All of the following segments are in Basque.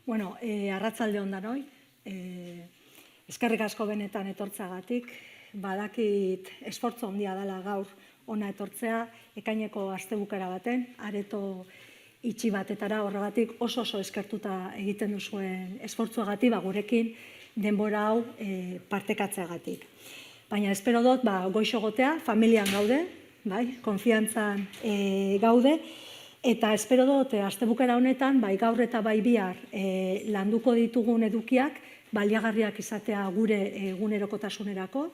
Bueno, arratsalde on danoi. Eskerrik asko benetan etortzagatik. Badakit esfortzu handia dela gaur ona etortzea, ekaineko astebukera baten, areto itxi batetara, horregatik oso eskertuta egiten duzuen esfortzuagatik, gurekin denbora hau partekatzeagatik. Baina espero dut goixo gotea, familian gaude, konfiantzan gaude, eta espero dut astebukera honetan, gaur eta bihar landuko ditugun edukiak, baliagarriak izatea gure egunerokotasunerako,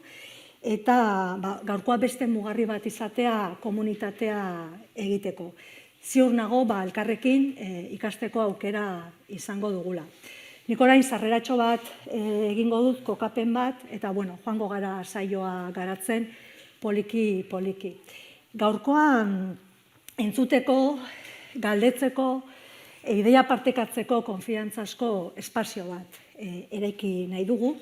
eta gaurkoa beste mugarri bat izatea komunitatea egiteko. Ziur nago elkarrekin ikasteko aukera izango dugula. Nik orain sarreratxo bat egingo dut, kokapen bat, eta joango gara saioa garatzen poliki. Gaurkoan entzuteko, galdetzeko, ideia partekatzeko konfiantzazko espazio bat eraiki nahi dugu.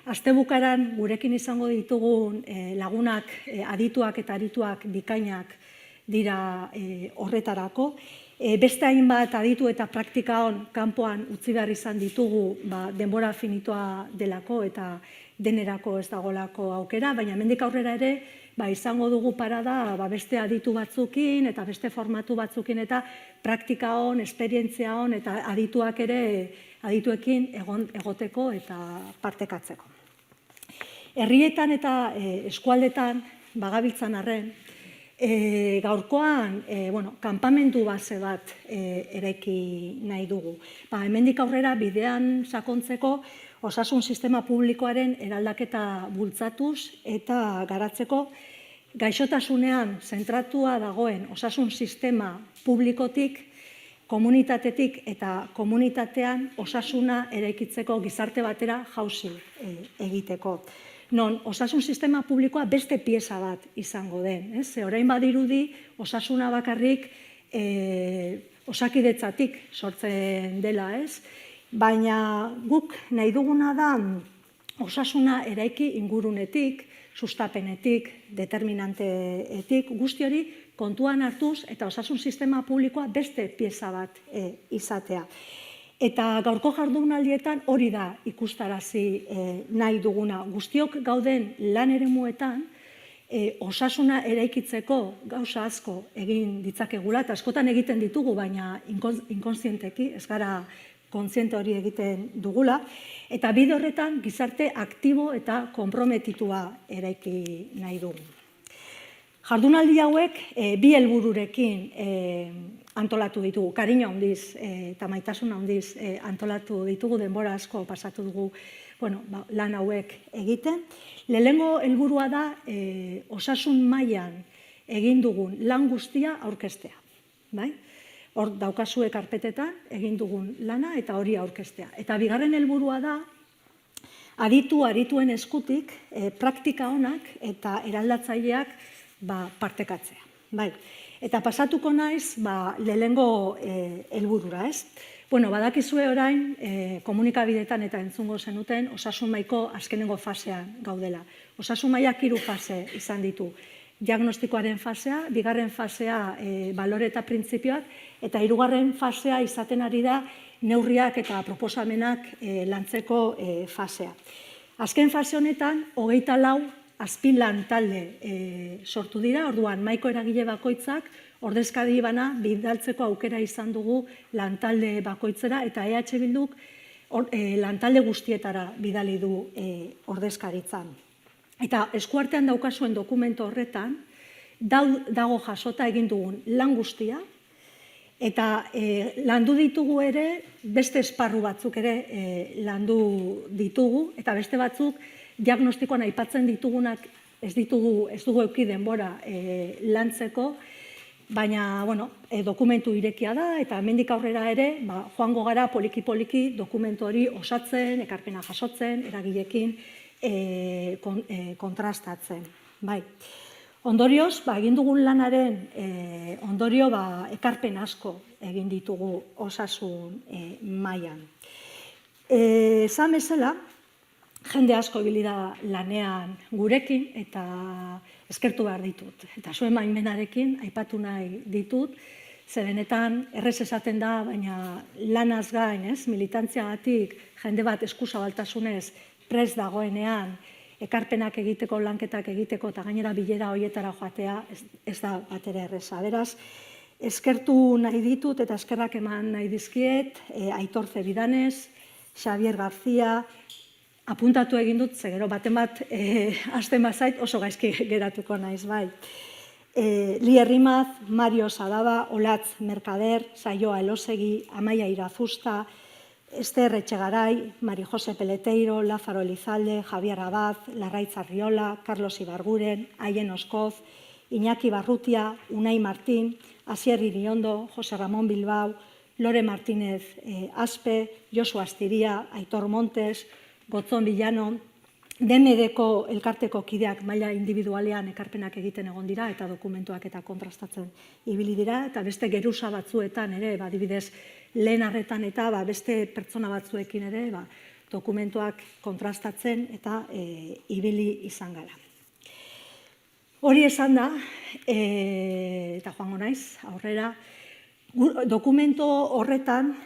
Astebukaran gurekin izango ditugun lagunak, adituak eta arituak bikainak dira horretarako. Beste hainbat aditu eta praktika hon kanpoan utzi behar izan ditugu denbora finitoa delako eta denerako ez dagolako aukera, baina hemendik aurrera ere izango dugu parada beste aditu batzukin eta beste formatu batzukin eta praktika hon, esperientzia hon eta adituak ere adituekin egoteko eta partekatzeko. Herrietan eta eskualdetan bagabiltzan arren, gaurkoan kanpamendu base bat eraiki nahi dugu. Hemendik aurrera bidean sakontzeko osasun sistema publikoaren eraldaketa bultzatuz eta garatzeko gaixotasunean zentratua dagoen osasun sistema publikotik, komunitatetik eta komunitatean osasuna eraikitzeko gizarte batera jauzi egiteko. Non osasun sistema publikoa beste pieza bat izango den. Orain badirudi osasuna bakarrik osakidetzatik sortzen dela, baina guk nahi duguna da osasuna eraiki ingurunetik, sustapenetik, determinanteetik, guzti hori kontuan hartuz eta osasun sistema publikoa beste pieza bat izatea. Eta gaurko jardunaldietan hori da ikustarazi nahi duguna. Guztiok gauden lan eremuetan osasuna eraikitzeko gauza asko egin ditzakegula, eta askotan egiten ditugu, baina inkontzienteki, ez gara kontziente hori egiten dugula, eta bide horretan gizarte aktibo eta konprometitua eraiki nahi dugu. Jardunaldi hauek bi helbururekin antolatu ditugu, kariño handiz eta maitasuna handiz antolatu ditugu, denbora asko pasatu dugu lan hauek egiten. Lehenengo helburua da osasun mailan egin dugun lan guztia aurkeztea. Hor daukazue karpetetan egin dugun lana eta hori aurkeztea. Eta bigarren helburua da arituen eskutik praktika onak eta eraldatzaileak partekatzea. Eta pasatuko naiz lehenengo helburura, ez? Badakizue orain komunikabideetan eta entzungo zenuten osasun mahaiko azkenengo fasean gaudela. Osasun mahaiak 3 fase izan ditu. Diagnostikoaren fasea, bigarren fasea balore eta printzipioak, eta 3. fasea izaten ari da neurriak eta proposamenak lantzeko fasea. Azken fase honetan, 24 azpilan talde sortu dira, orduan mahaiko eragile bakoitzak ordezkari bana bidaltzeko aukera izan dugu lantalde bakoitzera, eta EH Bilduk lantalde guztietara bidali du ordezkaritzan. Eta eskuartean daukazuen dokumentu horretan, dago jasota egin dugun lan guztia, eta landu ditugu ere, beste esparru batzuk ere landu ditugu, eta beste batzuk diagnostikoan aipatzen ditugunak ez dugu eduki denbora lantzeko, baina dokumentu irekia da, eta hemendik aurrera ere joango gara poliki dokumentu hori osatzen, ekarpena jasotzen, eragileekin kontrastatzen. Ondorioz, egin dugun lanaren ondorio ekarpen asko egin ditugu osasun mailan. Esan bezala, jende asko ibili da lanean gurekin eta eskertu behar ditut. Eta zuen baimenarekin aipatu nahi ditut, Ze benetan, errez esaten da, baina lanaz gain, militantziagatik jende bat eskuzabaltasunez prest dagoenean, ekarpenak egiteko, lanketak egiteko, eta gainera bilera horietara joatea, ez da batere erreza. Beraz, eskertu nahi ditut eta eskerrak eman nahi dizkiet, Aitor Zebidanez, Xavier García, apuntatu egin dut, ze gero baten bat hasten bazait oso gaizki geratuko naiz, bai. Lier Rimaz, Mario Sadaba, Olatz Mercader, Saioa Elosegi, Amaia Irazusta, Ester Etxegaray, Mari Jose Peleteiro, Lázaro Elizalde, Javier Abad, Larraitz Arriola, Carlos Ibarguren, Aien Oskoz, Iñaki Barrutia, Unai Martín, Asier Iriondo, José Ramón Bilbao, Lore Martínez Aspe, Josu Astiria, Aitor Montes, Gotzon Villano, DMD-ko elkarteko kideak maila individualean ekarpenak egiten egon dira eta dokumentuak eta kontrastatzen ibili dira, eta beste geruza batzuetan ere, adibidez lehen arretan eta beste pertsona batzuekin ere dokumentuak kontrastatzen eta ibili izan gara. Hori esan da, eta joango naiz, aurrera, dokumento horretan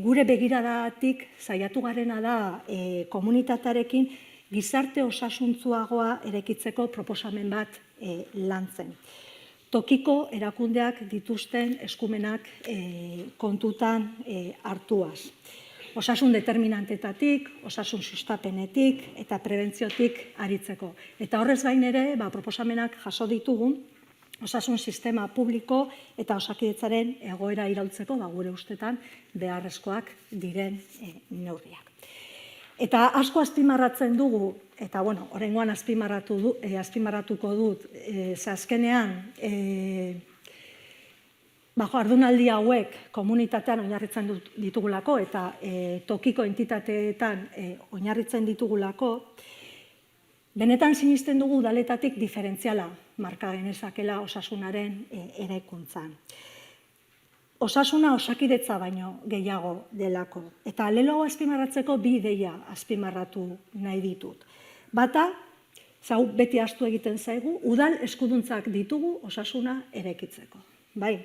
gure begiradatik saiatu garena da komunitatearekin gizarte osasuntsuagoa eraikitzeko proposamen bat lantzen. Tokiko erakundeak dituzten eskumenak kontutan hartuaz. Osasun determinantetatik, osasun sustapenetik eta prebentziotik aritzeko. Eta horrez gain ere, proposamenak jaso ditugun, osasun sistema publiko eta Osakidetzaren egoera iraultzeko, gure ustetan beharrezkoak diren neurriak. Eta asko azpimarratzen dugu, eta oraingoan azpimarratuko dut, ze azkenean jardunaldi hauek komunitatean oinarritzen ditugulako eta tokiko entitateetan oinarritzen ditugulako, benetan sinisten dugu udaletatik diferentziala marka genezakela osasunaren eraikuntzan. Osasuna Osakidetza baino gehiago delako. Eta lelo azpimarratzeko bi ideia azpimarratu nahi ditut. Bata, zau beti ahaztu egiten zaigu, udal eskuduntzak ditugu osasuna eraikitzeko. Bai,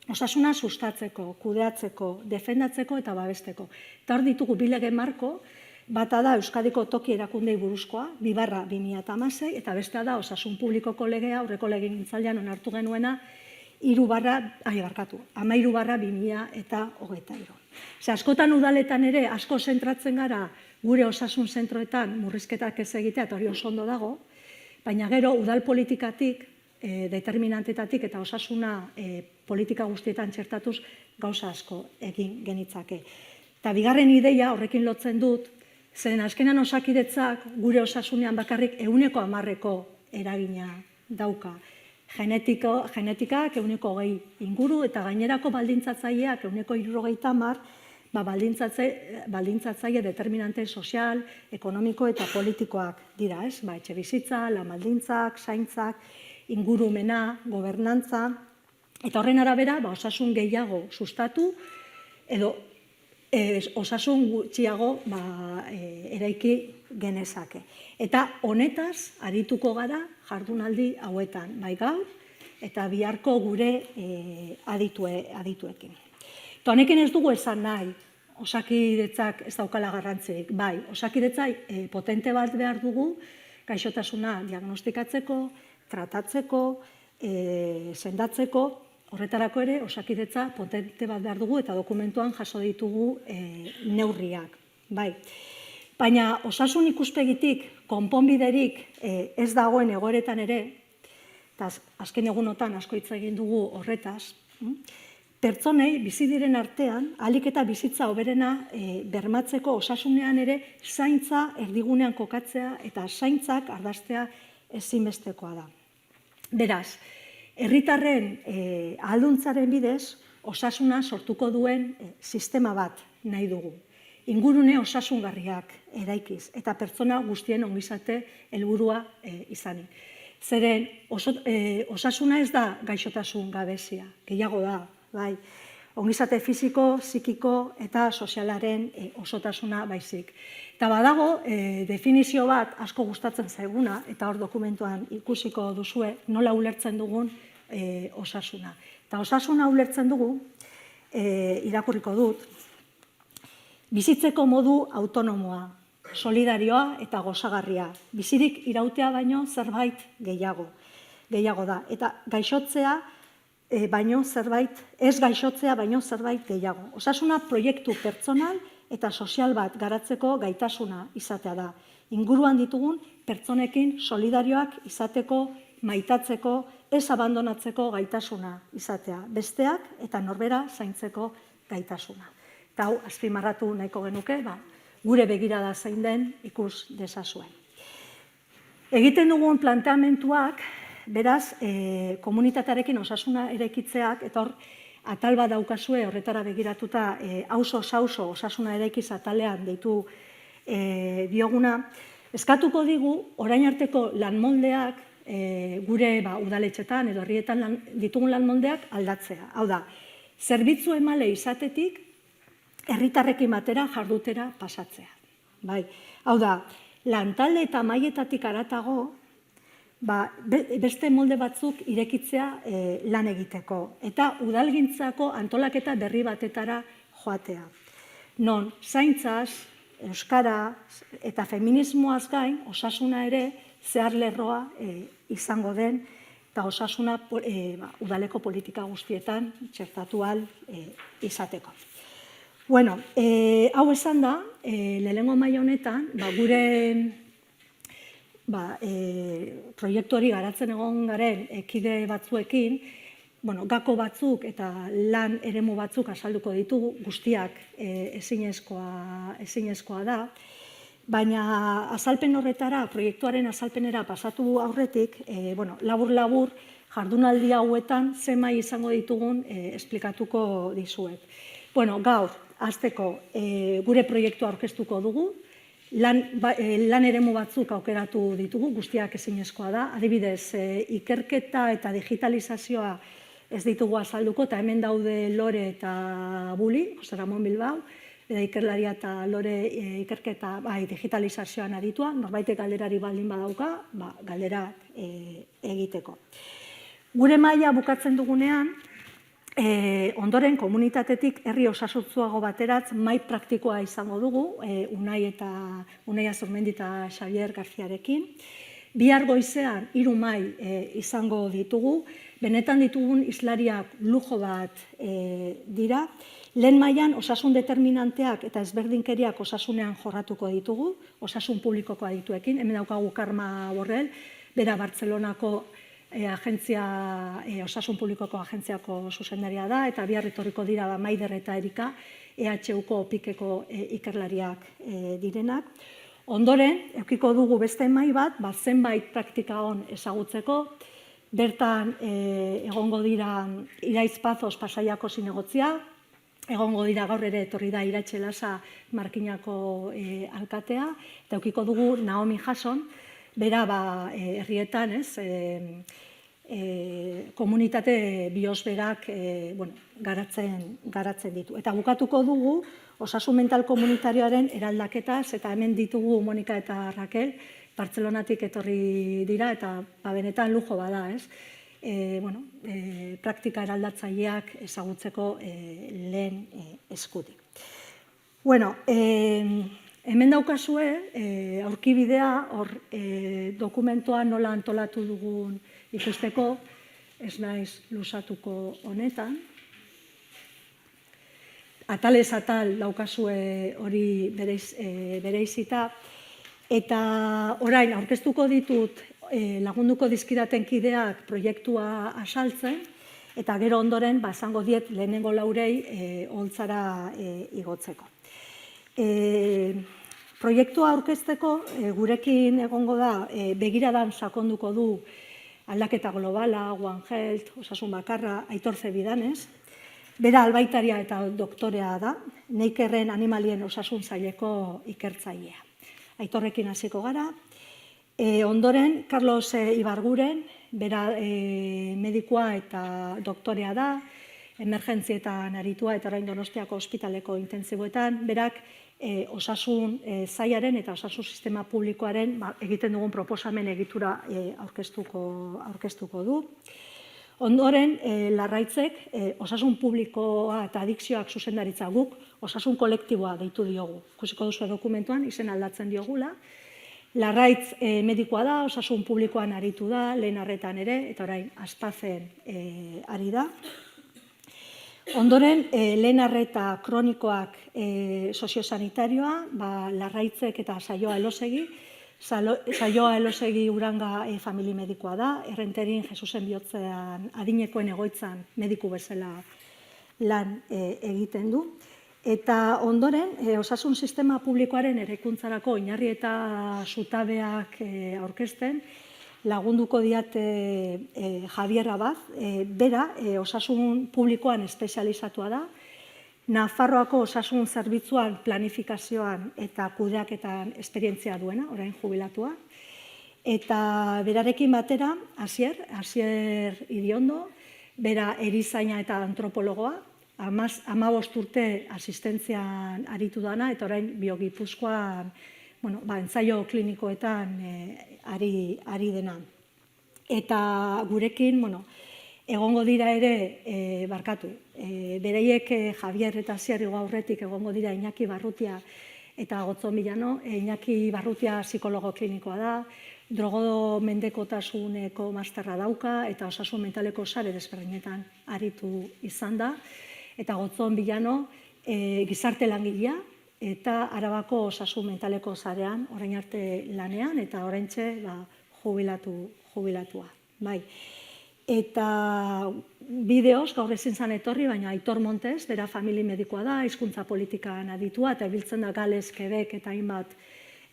osasuna sustatzeko, kudeatzeko, defendatzeko eta babesteko. Eta hor ditugu bi lege marko, bata da Euskadiko toki erakundei buruzkoa, 2/2016, eta bestea da osasun publikoko legea, aurreko legegintzaldian onartu genuena, 13/2023. Ze askotan udaletan ere asko zentratzen gara gure osasun zentroetan murrizketak ez egitea, eta hori oso ondo dago, baina gero udal politikatik, determinantetatik eta osasuna politika guztietan txertatuz gauza asko egin genitzake. Eta bigarren ideia horrekin lotzen dut, zeren azkenan Osakidetzak gure osasunean bakarrik 110% eragina dauka. Genetikak 120% inguru eta gainerako baldintzatzaileak 170%, baldintzatzaile determinante sozial, ekonomiko eta politikoak dira, ez? Etxebizitza, lan baldintzak, zaintzak, ingurumena, gobernantza, eta horren arabera osasun gehiago sustatu edo osasun gutxiago eraiki genezake. Eta honetaz arituko gara jardunaldi hauetan, bai gaur eta biharko gure adituekin. Eta honekin ez dugu esan nahi, Osakidetzak ez daukala garrantzirik, bai, Osakidetza potente bat behar dugu, gaixotasuna diagnostikatzeko, tratatzeko, sendatzeko, horretarako ere Osakidetza potente bat behar dugu eta dokumentuan jaso ditugu neurriak, bai. Baina osasun ikuspegitik, konponbiderik ez dagoen egoeretan ere, eta azken egunotan asko hitz egin dugu horretaz, pertsonei bizi diren artean, ahalik eta bizitza hoberena bermatzeko osasunean ere zaintza erdigunean kokatzea eta zaintzak ardaztea ezinbestekoa da. Beraz, herritarren ahalduntzaren bidez, osasuna sortuko duen sistema bat nahi dugu. Ingurune osasungarriak eraikiz eta pertsona guztien ongizate helburua izanik. Zeren osasuna ez da gaixotasun gabezia, gehiago da, bai. Ongizate fisiko, psikiko eta sozialaren osotasuna baizik. Eta badago definizio bat asko gustatzen zaiguna, eta hor dokumentuan ikusiko duzue nola ulertzen dugun osasuna. Eta osasuna ulertzen dugu, irakurriko dut, bizitzeko modu autonomoa, solidarioa eta gozagarria. Bizirik irautea baino zerbait gehiago da. Eta gaixotzea baino zerbait, ez gaixotzea baino zerbait gehiago. Osasuna proiektu pertsonal eta sozial bat garatzeko gaitasuna izatea da. Inguruan ditugun pertsonekin solidarioak izateko, maitatzeko, ez abandonatzeko gaitasuna izatea. Besteak eta norbera zaintzeko gaitasuna. Eta hau, azpimarratu nahiko genuke, gure begirada zein den ikus dezazuen. Egiten dugun planteamentuak, beraz, komunitatearekin osasuna eraikitzeak, eta hor, atal bat daukazue horretara begiratuta, auzo-sauzo osasuna eraikiz atalean deitu dioguna, eskatuko digu, orain arteko lanmoldeak, gure udaletxetan edo herrietan ditugun lanmoldeak aldatzea. Hau da, zerbitzu emale izatetik, herritarrekin batera jardutera pasatzea. Hau da, lantalde eta mailetatik haratago, beste molde batzuk irekitzea lan egiteko. Eta udalgintzako antolaketa berri batetara joatea. Non, zaintzaz, euskara eta feminismoaz gain, osasuna ere zehar lerroa izango den, eta osasuna udaleko politika guztietan txertatu ahal izateko. Bueno, hau esan da, lehenengo maila honetan, gure proiektu hori garatzen egon garen kide batzuekin, gako batzuk eta lan eremu batzuk azalduko ditugu, guztiak ezinezkoa da, baina azalpen horretara, proiektuaren azalpenera pasatu aurretik, labur-labur jardunaldi hauetan zenbait izango ditugun esplikatuko dizuet. Gaur, hasteko gure proiektua aurkeztuko dugu, lan eremu batzuk aukeratu ditugu, guztiak ezinezkoa da, adibidez, ikerketa eta digitalizazioa ez ditugu azalduko, eta hemen daude Lore eta Buli, Jose Ramon Bilbao, ikerlaria eta Lore ikerketa digitalizazioan aditua, norbaitek galderari baldin badauka, galdera egiteko. Gure maila bukatzen dugunean, ondoren komunitatetik herri osasuntsuago bateratz mai praktikoa izango dugu, Unai Azurmendi eta Xavier Garziarekin. Bihar goizean 3 mai izango ditugu, benetan ditugun hizlariak lujo bat dira. Lehen mailan osasun determinanteak eta ezberdinkeriak osasunean jorratuko ditugu, osasun publikoko adituekin, hemen daukagu Karma Borrell, bera Bartzelonako osasun publikoko agentziako zuzendaria da, eta bihar etorriko dira Maider eta Erika, EHUko opikeko ikerlariak direnak. Ondoren, edukiko dugu beste mahai bat, zenbait praktika on ezagutzeko, bertan egongo dira Iraiz Pazos Pasaiako zinegotzia, egongo dira gaur ere etorri da Iratxe Lasa Markinako alkatea, eta edukiko dugu Naomi Jason, bera herrietan, komunitate biosferak garatzen ditu. Eta bukatuko dugu osasun mental komunitarioaren eraldaketaz, eta hemen ditugu Monika eta Raquel, Bartzelonatik etorri dira, eta benetan lujo bada, praktika eraldatzaileak ezagutzeko lehen eskutik. Hemen daukazue, aurkibidea, dokumentua nola antolatu dugun ikusteko, ez naiz luzatuko honetan. Atalez atal daukazue hori bereizita, eta orain aurkeztuko ditut lagunduko dizkidaten kideak proiektua asaltzen, eta gero ondoren izango diet lehenengo laurei oholtzara igotzeko. Proiektua aurkezteko gurekin egongo da, begiradan sakonduko du aldaketa globala, One Health, osasun bakarra, Aitor Zebidanez. Bera albaitaria eta doktorea da, Neikerren animalien osasun saileko ikertzailea. Aitorrekin hasiko gara. Ondoren, Carlos Ibarguren, bera medikua eta doktorea da, emergentzietan aritua eta orain Donostiako ospitaleko intentsiboetan, berak osasun sailaren eta osasun sistema publikoaren egiten dugun proposamen egitura aurkeztuko du. Ondoren, Larraitzek osasun publikoa eta adikzioak zuzendaritza guk osasun kolektiboa deitu diogu. Ikusiko duzu dokumentuan, izen aldatzen diogula. Larraitz medikoa da, osasun publikoan aritu da, lehen arretan ere, eta orain Aspazen ari da. Ondoren, lehen arreta kronikoak soziosanitarioa, Larraitzek eta Saioa Elosegi. Saioa Elosegi Uranga famili medikoa da, Errenterin Jesusen bihotzean adinekoen egoitzan mediku bezala lan egiten du. Eta ondoren, osasun sistema publikoaren eraikuntzarako oinarri eta zutabeak aurkezten, lagunduko diate Javier Abad, bera osasun publikoan espezializatua da, Nafarroako osasun zerbitzuan planifikazioan eta kudeaketan esperientzia duena, orain jubilatua. Eta berarekin batera, Asier Iriondo, bera erizaina eta antropologoa, 15 urte asistentzian aritu dana, eta orain Biogipuzkoan, entzaio klinikoetan ari dena. Eta gurekin, egongo dira ere, bereiek Javier eta Asier aurretik egongo dira Iñaki Barrutia eta Gotzon Milano. Iñaki Barrutia psikologo klinikoa da, drogo mendekotasuneko masterra dauka eta osasun mentaleko sare desberdinetan aritu izan da. Eta Gotzon Milano gizarte langilea eta Arabako osasun mentaleko sarean orain arte lanean eta oraintxe jubilatua. Bai. Eta bideoz, gaur ezin zan etorri, baina Aitor Montes, bera famili medikoa da, hizkuntza politikan aditua, eta biltzen da Gales, Quebec eta hainbat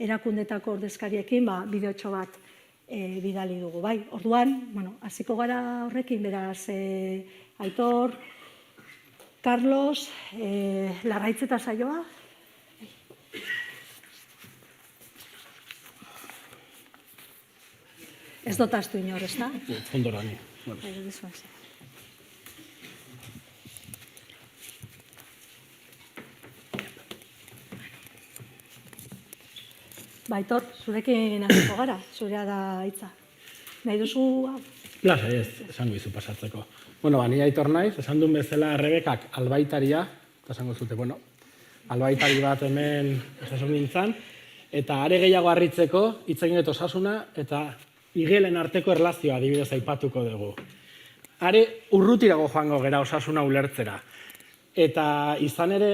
erakundetako ordezkariekin, bideotxo bat bidali dugu. Bai, orduan, hasiko gara horrekin, beraz, Aitor, Carlos, Larraitz eta Saioa. Ez dut astu inor, ez da? Ondora, ni. Aitor, zurekin hasiko gara, zurea da hitza. Nahi duzu? Lasai ez, esango izu pasatzeko. Ni Aitor naiz, esan duen bezala Rebekak albaitaria, eta esango zute, albaitari bat hemen osasun gintzan, eta are gehiago harritzeko, hitz egin dut osasuna, eta igelen arteko erlazioa adibidez aipatuko dugu. Are urrutirago joango gera osasuna ulertzera. Eta izan ere,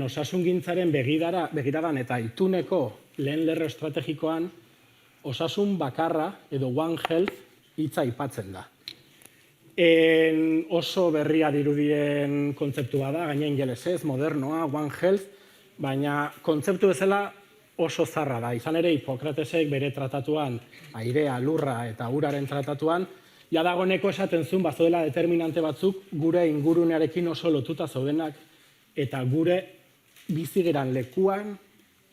osasun gintzaren begiradan eta ituneko lehen lerro estrategikoan osasun bakarra edo One Health hitza aipatzen da. Oso berria dirudien kontzeptua da, gaina ingelesez, modernoa, One Health, baina kontzeptu bezala oso zarra da. Izan ere, Hipokratesek bere tratatuan, airea, lurra eta uraren tratatuan, dagoeneko esaten zuen bazoela determinante batzuk gure ingurunearekin oso lotuta zaudenak eta gure bizigeran lekuan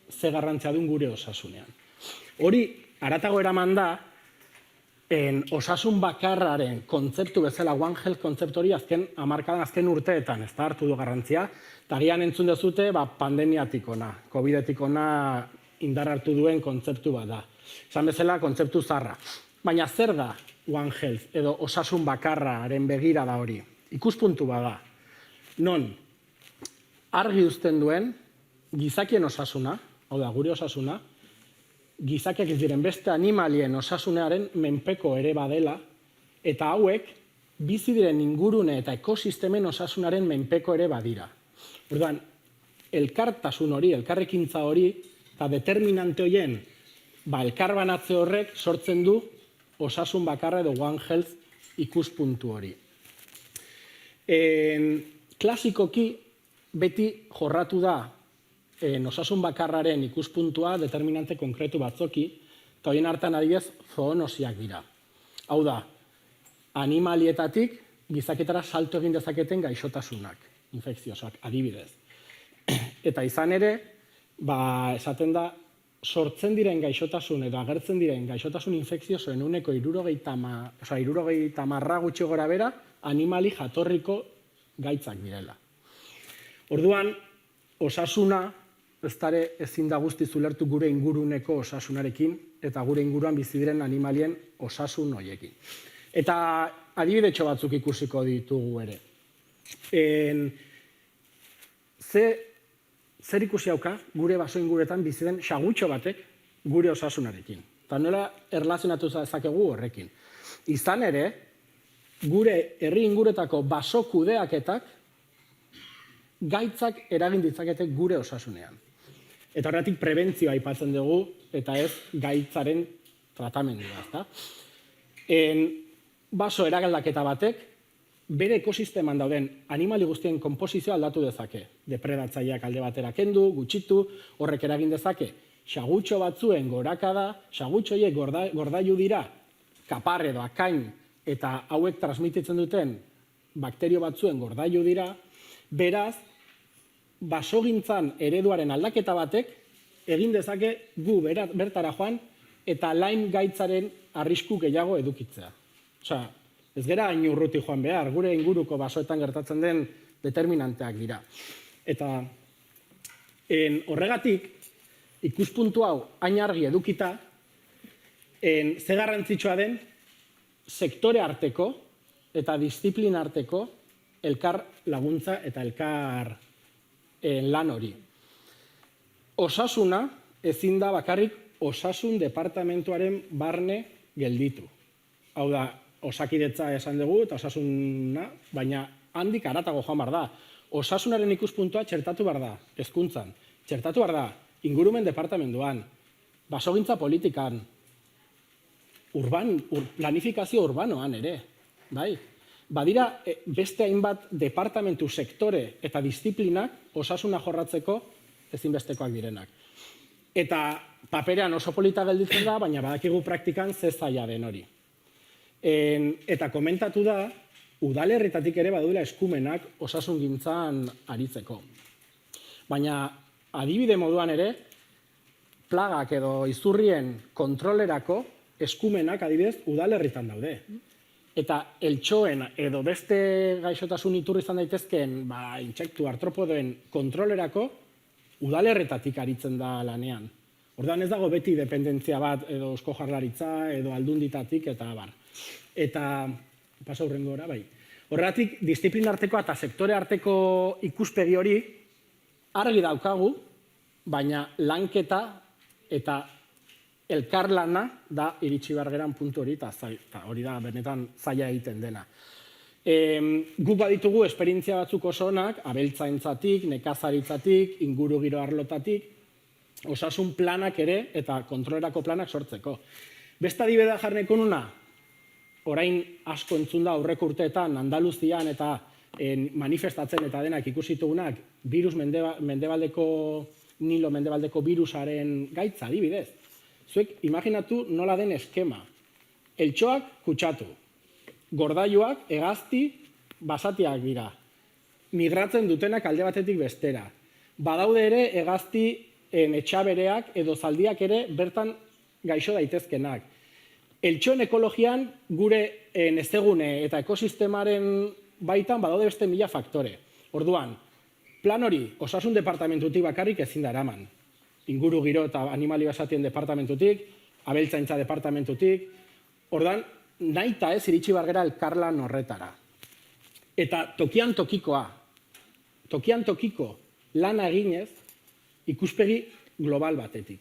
ze garrantzia duen gure osasunean. Hori, haratago eraman da, osasun bakarraren kontzeptu bezala, One Health kontzeptu hori azken urteetan ez da hartu du garrantzia, eta gian entzun dezute pandemiatik ona, COVID-etik ona indar hartu duen kontzeptu bat da. Esan bezala, kontzeptu zarra. Baina zer da One Health edo osasun bakarraren begira da hori? Ikuspuntu bada. Non, argi uzten duen, gizakien osasuna, hau da, gure osasuna, gizakiak ez diren beste animalien osasunearen menpeko ere badela, eta hauek bizi diren ingurune eta ekosistemen osasunaren menpeko ere badira. Orduan, elkartasun hori, elkarrekintza hori, eta determinante horien, elkarbanatze horrek sortzen du osasun bakarra edo One Health ikuspuntu hori. Klasikoki, beti jorratu da osasun bakarraren ikuspuntua determinante konkretu batzoki, eta horien hartan adibidez zoonosiak dira. Hau da, animalietatik gizaketara salto egin dezaketen gaixotasunak, infekziosoak, adibidez. Eta izan ere, esaten da, sortzen diren gaixotasun edo agertzen diren gaixotasun infekziosoen uneko 70 gutxi gora bera, animali jatorriko gaitzak direla. Orduan, osasuna, ezin da guztiz ulertu gure inguruneko osasunarekin eta gure inguruan bizi diren animalien osasun horiekin. Eta adibidetxo batzuk ikusiko ditugu ere. Zer ikusi hauka gure baso inguretan bizi den sagutxo batek gure osasunarekin. Eta nola erlazionatu dezakegu horrekin. Izan ere, gure herri inguretako baso kudeaketak gaitzak eragin ditzakete gure osasunean. Eta horretik prebentzioa aipatzen dugu, eta ez gaitzaren tratamendua, ezta? Baso eragaldaketa batek bere ekosisteman dauden animali guztien konposizioa aldatu dezake. Depredatzaileak alde batera kendu, gutxitu, horrek eragin dezake. Sagutxo batzuen gorakada, sagutxo horiek gordailu dira, kapar edo akain eta hauek transmititzen duten bakterio batzuen gordailu dira, beraz, basogintzan ereduaren aldaketa batek egin dezake gu bertara joan eta Lyme gaitzaren arrisku gehiago edukitzea. Osea, ez gera hain urruti joan behar, gure inguruko basoetan gertatzen den determinanteak dira. Eta horregatik, ikuspuntu hau hain argi edukita, ze garrantzitsua den sektore arteko eta disiplina arteko elkar laguntza eta elkar lan hori. Osasuna ezin da bakarrik osasun departamentuaren barne gelditu. Hau da, osakidetza esan dugu eta osasuna, baina handik haratago joan behar da. Osasunaren ikuspuntua txertatu behar da, hezkuntzan. Txertatu behar da, ingurumen departamentuan, basogintza politikan, planifikazio urbanoan ere. Bai? Badira beste hainbat departamentu, sektore eta disiplinak osasuna jorratzeko ezinbestekoak direnak. Eta paperean oso polita gelditzen da, baina badakigu praktikan ze zaila den hori. Eta komentatu da, udalerritatik ere badula eskumenak osasungintzan aritzeko. Baina adibide moduan ere, plagak edo izurrien kontrolerako eskumenak adibidez udalerritan daude. Eta eltxoen edo beste gaixotasun iturri izan daitezkeen intsektu artropodoen kontrolerako udalerritatik aritzen da lanean. Orduan ez dago beti dependentzia bat edo Eusko Jaurlaritza edo aldunditatik eta abar. Eta, pasa hurrengora, bai. Horregatik, disiplina arteko eta sektore arteko ikuspegi hori argi daukagu, baina lanketa eta elkarlana da iritsi behar geran puntu hori, eta hori da benetan zaila egiten dena. Guk baditugu esperientzia batzuk oso onak, abeltzaintzatik, nekazaritzatik, ingurugiro arlotatik, osasun planak ere eta kontrolerako planak sortzeko. Beste adibidea jarriko nuna, orain asko entzun da aurreko urteetan Andaluzian eta manifestatzen eta denak ikusitugunak virus Nilo mendebaldeko virusaren gaitza adibidez. Zuek imaginatu nola den eskema. Eltxoak kutsatu, gordailuak hegazti basatiak dira, migratzen dutenak alde batetik bestera. Badaude ere hegazti etxabereak edo zaldiak ere bertan gaixo daitezkenak. Eltxoen ekologian gure nezegune eta ekosistemaren baitan badaude beste 1000 faktore. Orduan, plan hori osasun departamentutik bakarrik ezin da eraman. Inguru giro eta animali basatien departamentutik, abeltzaintza departamentutik. Orduan, nahi eta ez iritsi bargera elkarlan horretara. Eta tokian tokiko lana eginez ikuspegi global batetik.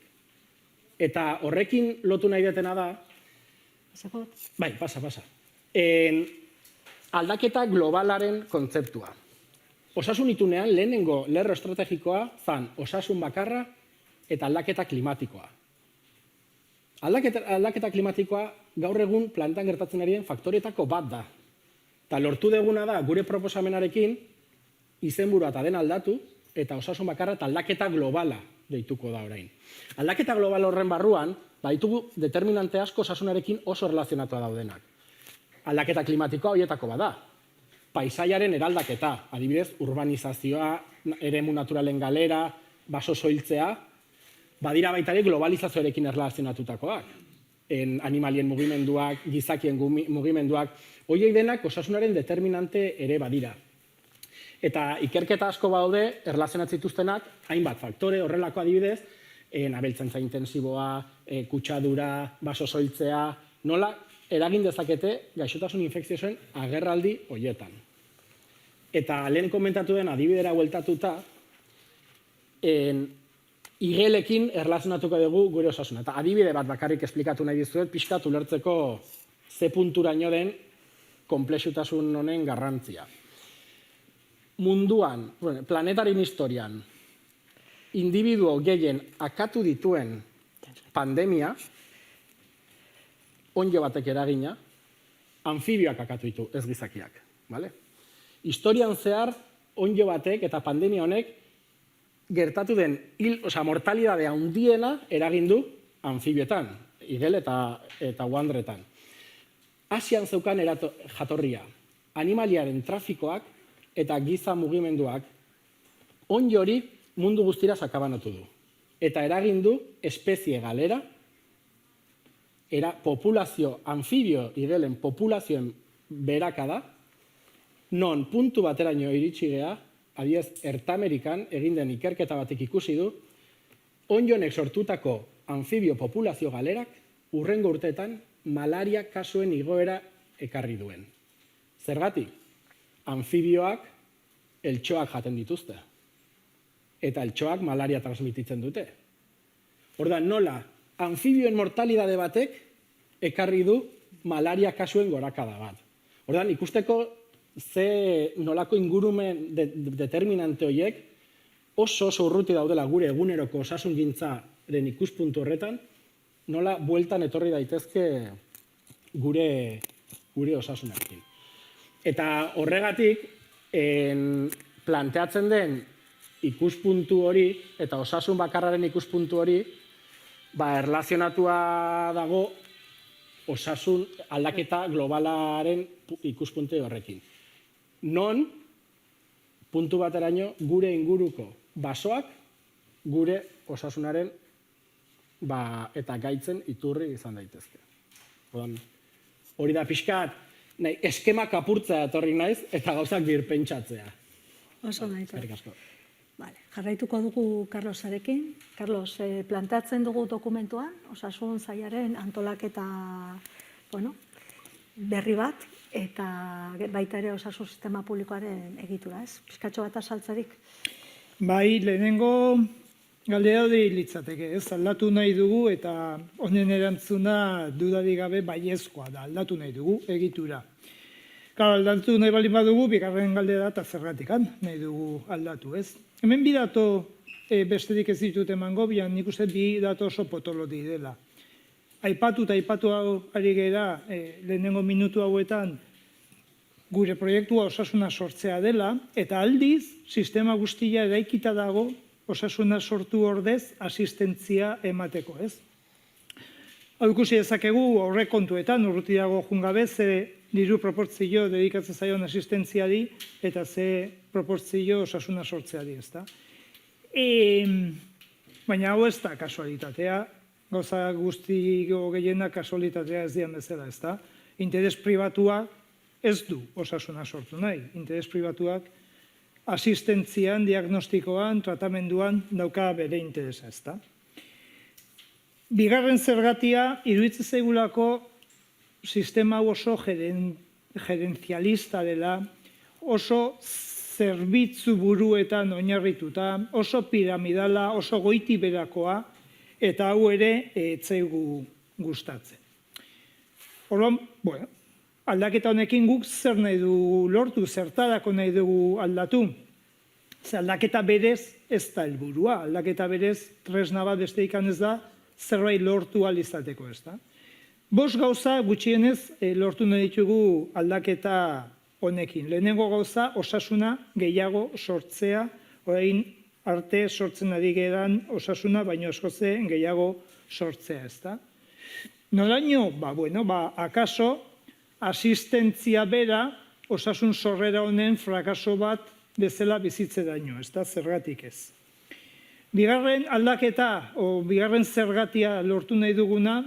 Eta horrekin lotu nahi detena da, bai, pasa. Aldaketa globalaren kontzeptua. Osasun itunean lehenengo lerro estrategikoa zan osasun bakarra eta aldaketa klimatikoa. Aldaketa klimatikoa gaur egun plantan gertatzen arien faktoretako bat da. Eta lortu deguna da gure proposamenarekin izenburua eta den aldatu eta osasun bakarra eta aldaketa globala deituko da orain. Aldaketa global horren barruan, baditugu determinante asko osasunarekin oso relazionatua daudenak. Aldaketa klimatikoa horietako bada. Paisaiaren eraldaketa, adibidez, urbanizazioa, eremu naturalen galera, baso soiltzea, badira baita ere globalizazioarekin erlazionatutakoak. Animalien mugimenduak, gizakien mugimenduak, horiek denak osasunaren determinante ere badira. Eta ikerketa asko baude, erlazionatzen dituztenak, hainbat faktore, horrelako adibidez, abeltzaintza intensiboa, kutsadura, baso soiltzea, nola eragin dezakete gaixotasun infekziosoen agerraldi horietan. Eta lehen komentatu den adibidera bueltatuta, igelekin erlazionatuko dugu gure osasuna. Eta adibide bat bakarrik esplikatu nahi dizuet, pixkat ulertzeko ze punturaino den konplexutasun honen garrantzia. Munduan, planetaren historian, individuo gehien akatu dituen pandemia, onddo batek eragina, anfibioak akatu ditu, ez gizakiak. Historian zehar, onddo batek eta pandemia honek gertatu den mortalidade handiena eragin du anfibioetan, igel eta uandretan. Asian zeukan jatorria, animaliaren trafikoak eta giza mugimenduak onddo hori mundu guztira sakabanatu du. Eta eragin du espezie galera, populazio, anfibio igelen populazioen berakada, non puntu bateraino iritsi gea, adibidez, Ertamerikan egin den ikerketa batek ikusi du, onddonek sortutako anfibio populazio galerak hurrengo urteetan malaria kasuen igoera ekarri duen. Zergatik? Anfibioak eltxoak jaten dituzte. Eta eltxoak malaria transmititzen dute. Orduan, nola, anfibioen mortalidade batek ekarri du malaria kasuen gorakada bat. Orduan, ikusteko ze nolako ingurumen determinante horiek oso urruti daudela gure eguneroko osasungintzaren ikuspuntu horretan, nola bueltan etorri daitezke gure osasunarekin. Eta horregatik, planteatzen den ikuspuntu hori eta osasun bakarraren ikuspuntu hori, erlazionatua dago osasun aldaketa globalaren ikuspuntu horrekin. Non, puntu bateraino, gure inguruko basoak, gure osasunaren eta gaitzen iturri izan daitezke. Hori da pixkat, eskemak apurtzea etorri naiz eta gauzak birpentsatzea. Oso nahi. Eskerrik asko. Jarraituko dugu Carlosarekin. Carlos, planteatzen dugu dokumentuan, osasun sailaren antolaketa berri bat, eta baita ere osasun sistema publikoaren egitura, ez? Pizkatxo bat azaltzerik? Bai, lehenengo galdera hori litzateke, ez? Aldatu nahi dugu eta honen erantzuna dudarik gabe baiezkoa da, aldatu nahi dugu egitura. Aldatu nahi baldin badugu, bigarren galdera eta zergatikan nahi dugu aldatu, ez? Hemen bi dato besterik ez ditut emango, nik uste bi dato oso potolo direla. Aipatu ari gera lehenengo minutu hauetan gure proiektua osasuna sortzea dela, eta aldiz, sistema guztia eraikita dago osasuna sortu ordez asistentzia emateko, ez? Hau ikusi dezakegu aurrekontuetan, urruti dago jungabe, ze diru proportzio dedikatzen zaion asistentziari eta ze proportzio osasuna sortzeari, ez da? Baina hau ez da kasualitatea, gauza guztiko gehienak kasualitatea ez dian bezala, ez da? Interes pribatua ez du osasuna sortu nahi. Interes pribatuak asistentzian, diagnostikoan, tratamenduan dauka bere interesa, ez da? Bigarren zergatia, iruditzen zaigulako sistema oso gerentzialista dela, oso zerbitzu buruetan oinarrituta, oso piramidala, oso goiti berakoa, eta hau ere etzaigu gustatzen. Orduan, aldaketa honekin guk zer nahi dugu lortu, zertarako nahi dugu aldatu. Aldaketa berez ez da helburua, aldaketa berez tresna bat besterik ez da, zerbait lortu ahal izateko, ez da. 5 gauza gutxienez lortu nahi ditugu aldaketa honekin. Lehenengo gauza osasuna gehiago sortzea, orain arte sortzen ari geran osasuna, baino askoze gehiago sortzea, ez da. Nolaino? Akaso asistentzia bera osasun sorrera honen frakaso bat bezala bizitze daino, ez da, zergatik ez. Bigarren aldaketa, bigarren zergatia lortu nahi duguna,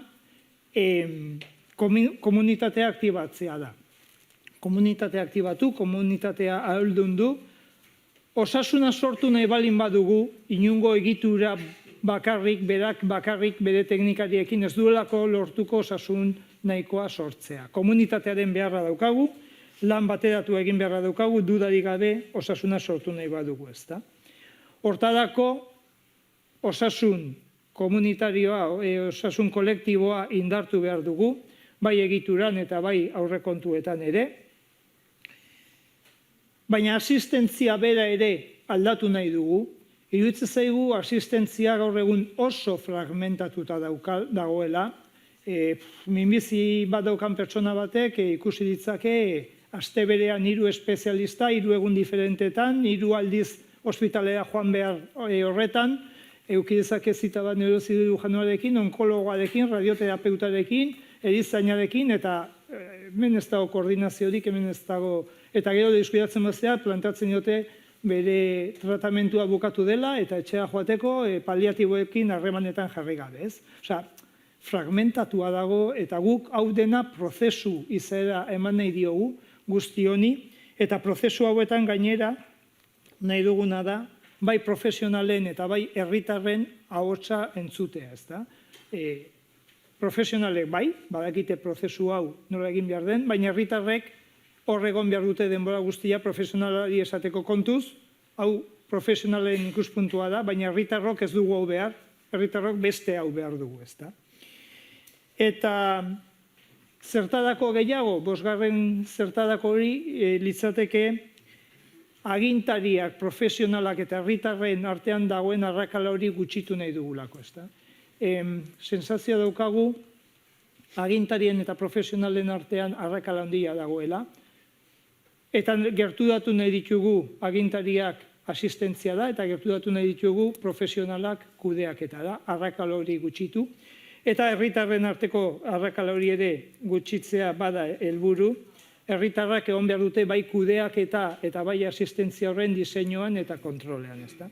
komunitatea aktibatzea da. Komunitatea aktibatu, komunitatea ahaldundu, osasuna sortu nahi balin badugu, inungo egitura bakarrik, berak bakarrik bere teknikariekin ez duelako lortuko osasun nahikoa sortzea. Komunitatearen beharra daukagu, lan bateratu egin beharra daukagu, dudarik gabe osasuna sortu nahi badugu, ezta? Hortarako osasun komunitarioa, osasun kolektiboa indartu behar dugu, bai egituran eta bai aurrekontuetan ere. Baina asistentzia bera ere aldatu nahi dugu. Iruditzen zaigu asistentzia gaur egun oso fragmentatuta dagoela. Minbizi bat daukan pertsona batek ikusi ditzake aste berean 3 espezialista, 3 egun diferentetan, 3 aldiz ospitalera joan behar horretan, eduki dezake zita bat neurozirujanoarekin, onkologoarekin, radioterapeutarekin, erizainarekin, eta hemen ez dago koordinaziorik, hemen ez dago, eta gero deskuidatzen baztea, plantatzen diote bere tratamentua bukatu dela, eta etxea joateko paliatiboekin harremanetan jarri gabe, ez? Osea, fragmentatua dago, eta guk hau dena prozesu izaera eman nahi diogu guzti honi, eta prozesu hauetan gainera nahi duguna da, bai profesionalen eta bai herritarren ahotsa entzutea, ezta? Profesionalek bai, badakite prozesu hau nola egin behar den, baina herritarrek hor egon behar dute denbora guztia profesionalari esateko kontuz, hau profesionalen ikuspuntua da, baina herritarrok ez dugu hau behar, herritarrok beste hau behar dugu, ezta? Eta zertadako gehiago, 5. zertadako hori litzateke agintariak, profesionalak eta herritarren artean dagoen arrakala hori gutxitu nahi dugulako, ezta? Sensazioa daukagu agintarien eta profesionalen artean arrakala handia dagoela, eta gertudatu nahi ditugu agintariak asistentzia da, eta gertudatu nahi ditugu profesionalak kudeaketa da, arrakala hori gutxitu, eta herritarren arteko arrakala hori ere gutxitzea bada helburu. Herritarrak egon behar dute bai kudeaketa eta bai asistentzia horren diseinuan eta kontrolean, ezta?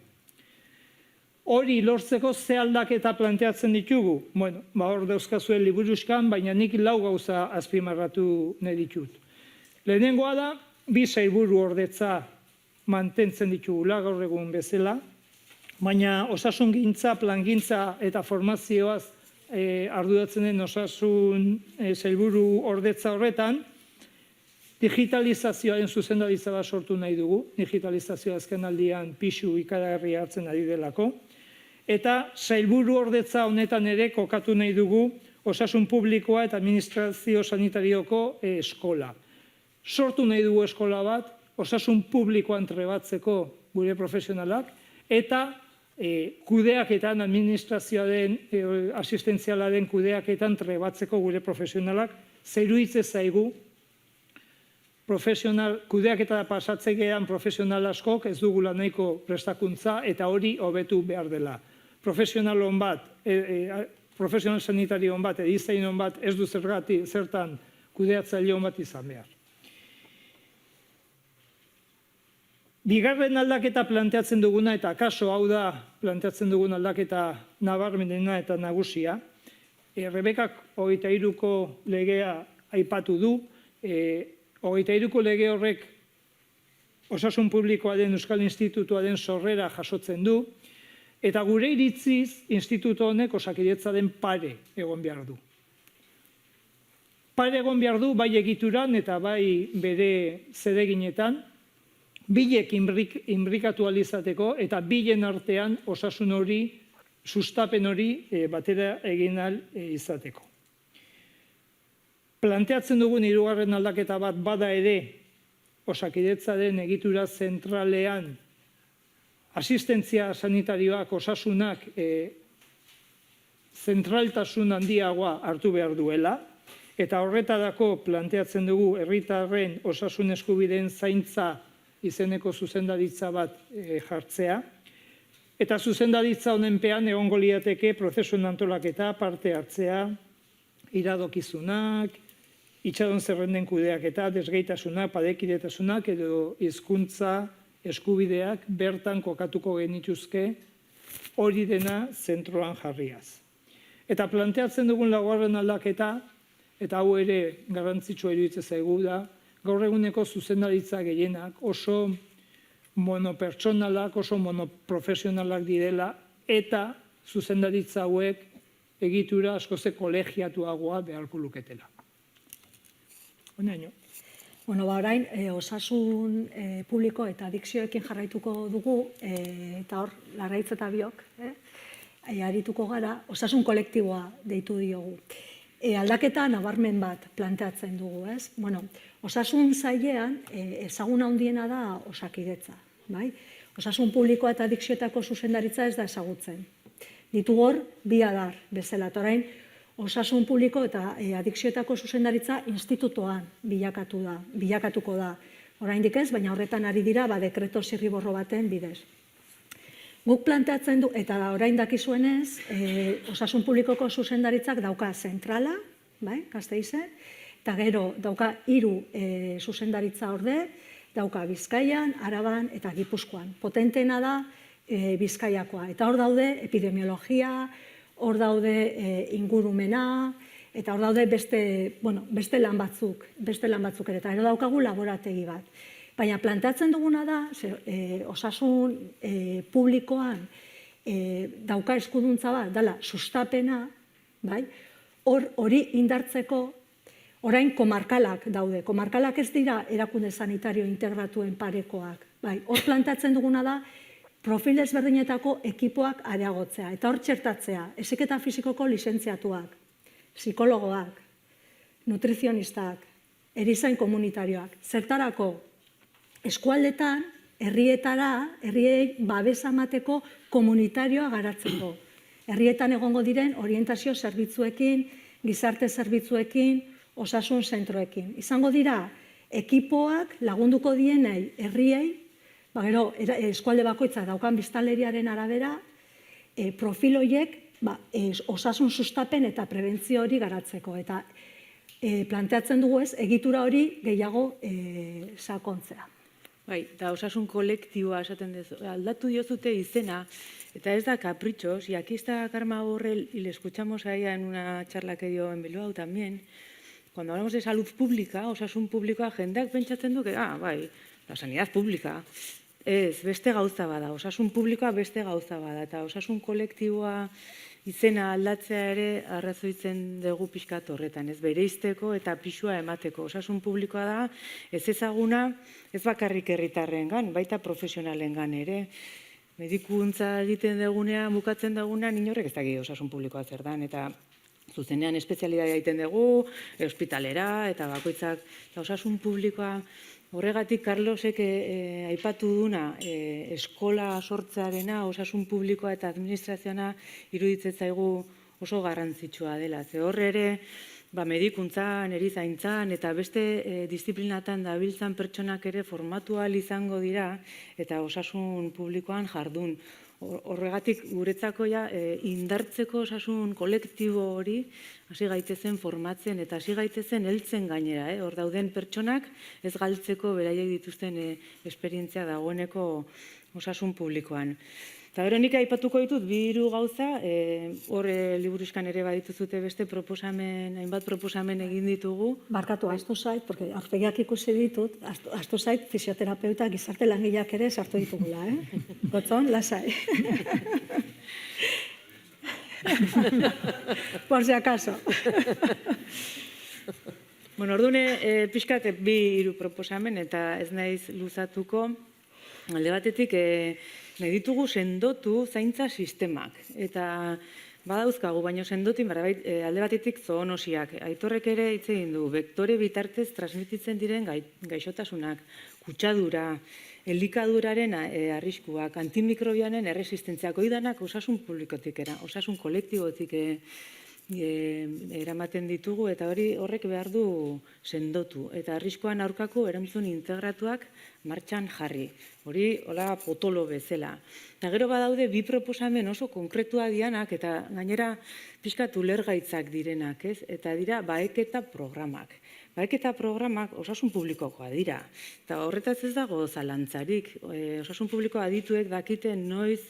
Hori lortzeko ze aldaketa planteatzen ditugu? Bueno, hor dauzkazuen liburuzkan, baina nik 4 gauza azpimarratu nahi ditut. Lehenengoa da, 2 sailburu ordetza mantentzen ditugula gaur egun bezala, baina osasungintza, plangintza eta formazioaz arduratzen den osasun sailburu ordetza horretan, digitalizazioaren zuzendaritza bat sortu nahi dugu, digitalizazioa azken aldian pisu ikaragarri hartzen ari delako, eta sailburu ordetza honetan ere kokatu nahi dugu osasun publikoa eta administrazio sanitarioko eskola. Sortu nahi dugu eskola bat, osasun publikoan trebatzeko gure profesionalak, eta kudeaketan, administrazioaren, asistentzialaren kudeaketan trebatzeko gure profesionalak, zeruitze zaigu, kudeaketa pasatzegean profesional askok ez dugula nahiko prestakuntza eta hori hobetu behar dela. Profesional hon bat, profesional sanitario hon bat, edizain hon bat ez du zertan kudeatzaile hon bat izan behar. Bigarren aldaketa planteatzen duguna, eta kaso hau da planteatzen dugun aldaketa nabarmenena eta nagusia, Rebekak 23ko legea aipatu du, 23ko lege horrek osasun publikoaren Euskal Institutuaren sorrera jasotzen du, eta gure iritziz instituto honek Osakidetzaren pare egon behar du. Pare egon behar du bai egituran eta bai bere zereginetan, bilek inbrikatu alizateko eta bilen artean osasun hori, sustapen hori batera egin ahal izateko. Planteatzen dugun 3. aldaketa bat bada ere Osakidetzaren egitura zentralean asistentzia sanitarioak, osasunak zentraltasun handiagoa hartu behar duela, eta horretarako planteatzen dugu herritarren osasun eskubideen zaintza izeneko zuzendaritza bat jartzea, eta zuzendaritza honenpean egongo lirateke prozesuen antolaketa, parte hartzea, iradokizunak, itxaron zerrenden kudeaketa, desgaitasunak, padekidetasunak edo hizkuntza eskubideak bertan kokatuko genituzke hori dena zentroan jarriaz. Eta planteatzen dugun 4. aldaketa, eta hau ere garrantzitsua iruditzen zaigu da, gaur eguneko zuzendaritza gehienak oso monopertsonalak, oso monoprofesionalak direla, eta zuzendaritza hauek egitura askoze kolegiatuagoa beharko luketela. Oinaino. Bueno, orain, osasun publiko eta adikzioekin jarraituko dugu, eta hor, Larraitz eta biok, arituko gara, osasun kolektiboa deitu diogu. Aldaketa nabarmen bat planteatzen dugu, ez? Bueno, osasun sailean ezaguna handiena da Osakidetza, bai? Osasun publikoa eta adikzioetako zuzendaritza ez da ezagutzen. Ditugu hor, bi adar bezala, eta orain, osasun publiko eta adikzioetako zuzendaritza institutoan bilakatuko da. Oraindik ez, baina horretan ari dira dekreto zirriborro baten bidez. Guk planteatzen du, eta orain dakizuenez, osasun publikoko zuzendaritzak dauka zentrala, Gasteizen, eta gero dauka 3 zuzendaritza orde, dauka Bizkaian, Araban eta Gipuzkoan. Potentena da Bizkaiakoa, eta hor daude epidemiologia, hor daude ingurumena, eta hor daude beste lan batzuk ere, eta gero daukagu laborategi bat. Baina planteatzen duguna da, osasun publikoan dauka eskuduntza bat, dela sustapena, hori indartzeko, orain komarkalak daude. Komarkalak ez dira erakunde sanitario integratuen parekoak. Hor planteatzen duguna da, profil ezberdinetako ekipoak areagotzea, eta hor txertatzea, heziketa fisikoko lizentziatuak, psikologoak, nutrizionistak, erizain komunitarioak, zertarako eskualdetan, herriei babesa emateko komunitarioa garatzeko. Herrietan egongo diren orientazio zerbitzuekin, gizarte zerbitzuekin, osasun zentroekin. Izango dira, ekipoak lagunduko dienei herriei, gero eskualde bakoitza daukan biztanleriaren arabera, profil horiek osasun sustapen eta prebentzio hori garatzeko. Eta planteatzen dugu ez, egitura hori gehiago sakontzea. Bai, eta osasun kolektiboa esaten dezu, aldatu diozute izena, eta ez da caprichos, y aquí está Karma Borrell, y le escuchamos a ella en una charla que dio en Bilbao también, cuando hablamos de salud pública, osasun publikoa, jendeak pentsatzen du, bai, la sanidad pública, ez, beste gauza bada, osasun publikoa beste gauza bada, eta osasun kolektiboa izena aldatzea ere arrazoitzen dugu pixkat horretan, ez bereizteko eta pisua emateko. Osasun publikoa da, ez ezaguna, ez bakarrik herritarrengan, baita profesionalengan ere. Medikuntza egiten dugunean, bukatzen dugunean, inorrek ez daki osasun publikoa zer dan, eta zuzenean espezialitatea egiten dugu, ospitalera, eta bakoitzak, eta osasun publikoa. Horregatik, Carlosek aipatu duna eskola sortzearena, osasun publikoa eta administrazioa iruditzen zaigu oso garrantzitsua dela. Ze horre ere, medikuntzan, erizaintzan eta beste disiplinatan dabiltzan pertsonak ere formatu ahal izango dira eta osasun publikoan jardun. Horregatik guretzako indartzeko osasun kolektibo hori hasi gaitezen formatzen eta hasi gaitezen heltzen gainera. Hor dauden pertsonak ez galtzeko beraiek dituzten esperientzia dagoeneko osasun publikoan. Eta gero nik aipatuko ditut, 2 gauza, hor liburuzkan ere badituzute beste proposamen, hainbat proposamen egin ditugu. Barkatu, ahaztu zait, porque aurpegiak ikusi ditut, ahaztu zait fisioterapeuta gizarte langileak ere sartu ditugula, Gotzon, lasai. Por si acaso. Bueno, ordune, pixkat 2 proposamen eta ez naiz luzatuko. Alde batetik, nahi ditugu sendotu zaintza sistemak. Eta badauzkagu, baino sendotin, alde batetik zoonosiak. Aitorrek ere hitz egin du, vektore bitartez transmititzen diren gaixotasunak, kutsadura, elikaduraren arriskuak, antimikrobianen erresistentziak, oidanak osasun publikotik, osasun kolektibotik eramaten ditugu, eta horrek behar du sendotu. Eta arriskuan aurkako erantzun integratuak martxan jarri. Hori, hola, potolo bezala. Eta gero badaude 2 proposamen oso konkretua dianak, eta gainera pixkat ulergaitzak direnak, ez? Eta dira, baeketa programak. Baeketa programak osasun publikokoa dira. Eta horretaz ez dago zalantzarik. Osasun publikoa adituek dakiten noiz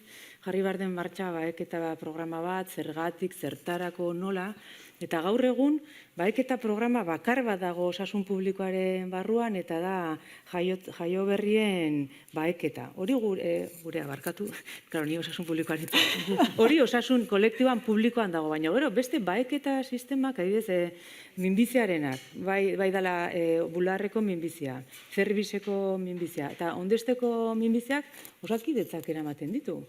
jarri behar den martxa baeketa programa bat, zergatik, zertarako, nola, eta gaur egun, baeketa programa bakar bat dago osasun publikoaren barruan, eta da jaio berrien baeketa. Hori gurea barkatu, claro, ni osasun publikoan, hori osasun kolektiboan publikoan dago, baina gero, beste baeketa sistemak, adibidez, minbiziarenak, bai dela bularreko minbizia, zerbizeko minbizia, eta ondesteko minbiziak osakidetzak eramaten ditu.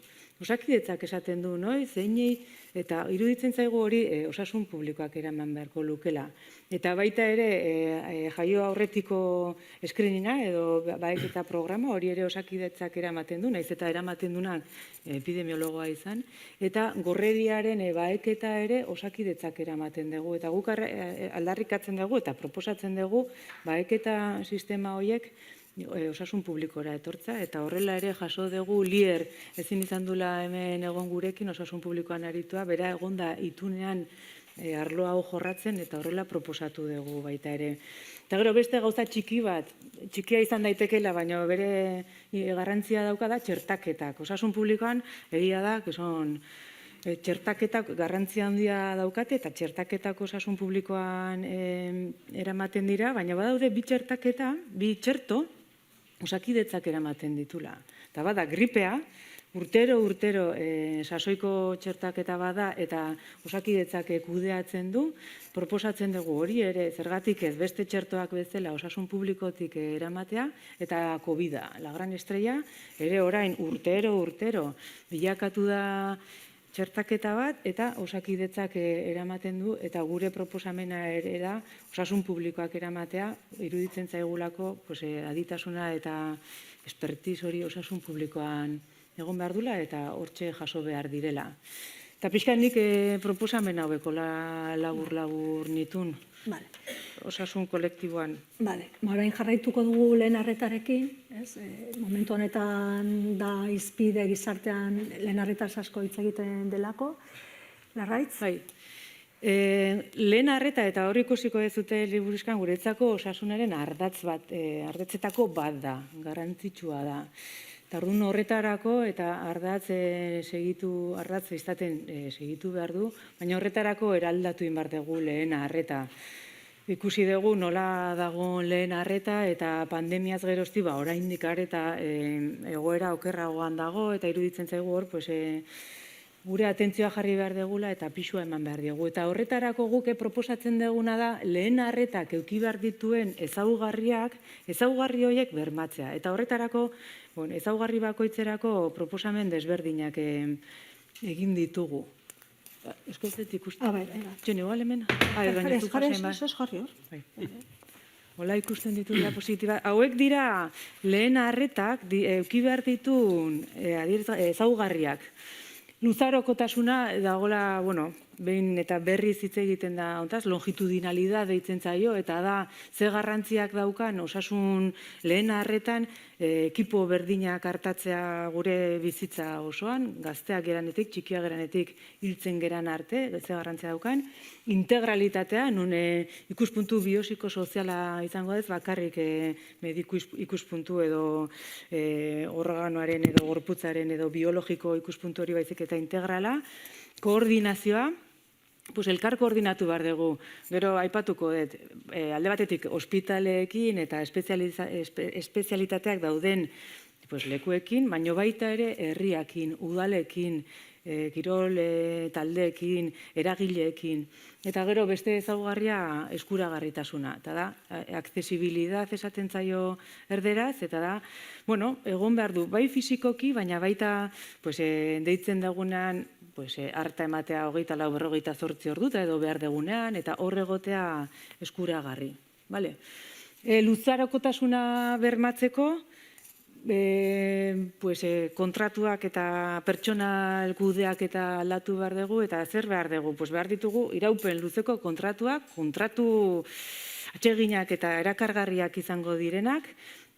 Osakidetzak esaten du, zeinei, eta iruditzen zaigu hori osasun publikoak eraman beharko lukela. Eta baita ere jaio aurretiko eskrinina edo baeketa programa hori ere osakidetzak eramaten du, naiz eta eramaten dunak epidemiologoa izan, eta gorreriaren baeketa ere osakidetzak eramaten dugu. Eta guk aldarrikatzen dugu eta proposatzen dugu baeketa sistema horiek osasun publikora etortza, eta horrela ere jaso dugu Lier ezin izan dula hemen egon gurekin osasun publikoan aritua, bera egonda itunean arlo hau jorratzen, eta horrela proposatu dugu baita ere. Eta gero beste gauza txiki bat, txikia izan daitekeela, baina bere garrantzia dauka da txertaketak. Osasun publikoan egia da, txertaketak garrantzia handia daukate, eta txertaketak osasun publikoan eramaten dira, baina badaude bi txerto, osakidetzak eramaten ditula. Eta bada, gripea, urtero sasoiko txertaketa bada, eta osakidetzak kudeatzen du, proposatzen dugu hori ere, zergatik ez beste txertoak bezala osasun publikotik eramatea, eta COVID-a, la gran estrella, ere orain urtero bilakatu da txertaketa bat, eta osakidetzak eramaten du, eta gure proposamena ere da, osasun publikoak eramatea, iruditzen zaigulako aditasuna eta expertiz hori osasun publikoan egon behar dula, eta hortxe jaso behar direla. Eta pixka nik proposamen haueko labur nitun, osasun kolektiboan. Orain jarraituko dugu lehen arretarekin, momentu honetan da izpide gizartean lehen arretaz asko hitz egiten delako. Larraitz? Bai. Lehen arreta, eta hori ikusiko dezute liburuzkan, guretzako osasunaren ardatzetako bat da, garrantzitsua da. Eta orduan horretarako eta ardatz izaten segitu behar du, baina horretarako eraldatu inbar dugu lehen arreta. Ikusi dugu nola dago lehen arreta, eta pandemiaz gerozti oraindik arreta egoera okerragoan dago, eta iruditzen zaigu hor, gure atentzioa jarri behar dugula eta pisua eman behar dugu. Eta horretarako guk proposatzen duguna da lehen arretak eduki behar dituen ezaugarri horiek bermatzea. Eta horretarako ezaugarri bakoitzerako proposamen desberdinak egin ditugu. Esko ez dut ikusten. Txen, igual hemen? Ez jarri hor. Hola ikusten ditu diapositiba. Hauek dira lehen arretak eduki behar dituen ezaugarriak. Luzarokotasuna dagoela, behin eta berriz hitz egiten da, longitudinalidad deitzen zaio, eta da ze garrantziak daukan osasun lehen arretan ekipo berdinak hartatzea gure bizitza osoan, gazteak geranetik, txikiak geranetik hiltzen geran arte, ze garrantzia daukan, integralitatea, nun ikuspuntu biopsikosoziala izango ez, bakarrik mediku ikuspuntu edo organoaren edo gorputzaren edo biologiko ikuspuntu hori baizik eta integrala, koordinazioa, elkar koordinatu behar dugu, gero aipatuko dut, alde batetik ospitaleekin eta espezialitateak dauden lekuekin, baino baita ere herriakin, udalekin, kirol taldeekin, eragileekin, eta gero beste ezaugarria eskuragarritasuna, eta da, accesibilidad esaten zaio erderaz, eta da, egon behar du, bai fisikoki, baina baita deitzen dagunean, harta ematea 24-48 orduta edo behar degunean, eta hor egotea eskuragarri. Luzarokotasuna bermatzeko, kontratuak eta pertsonal kudeak eta aldatu behar dugu, eta zer behar dugu? Behar ditugu iraupen luzeko kontratuak, kontratu atseginak eta erakargarriak izango direnak,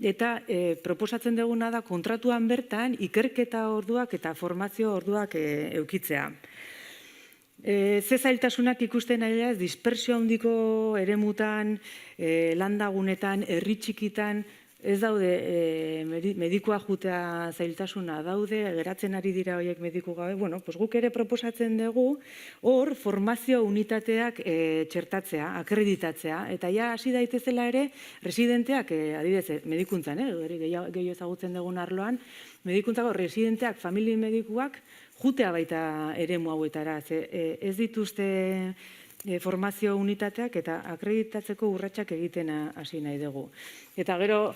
eta proposatzen duguna da kontratuan bertan ikerketa orduak eta formazio orduak edukitzea. Ze zailtasunak ikusten ari da, dispersio handiko eremutan, landagunetan, herri txikitan, ez daude medikua jutea zailtasuna daude, geratzen ari dira horiek mediku gabe, bueno, pues guk ere proposatzen dugu hor formazio unitateak txertatzea, akreditatzea, eta ja hasi daitezela ere residenteak, adibidez, medikuntzan, gehiago ezagutzen dugun arloan, medikuntzako residenteak, familia medikuak, jutea baita eremu hauetara, ez dituzte formazio unitateak eta akreditatzeko urratsak egiten hasi nahi dugu. Eta gero,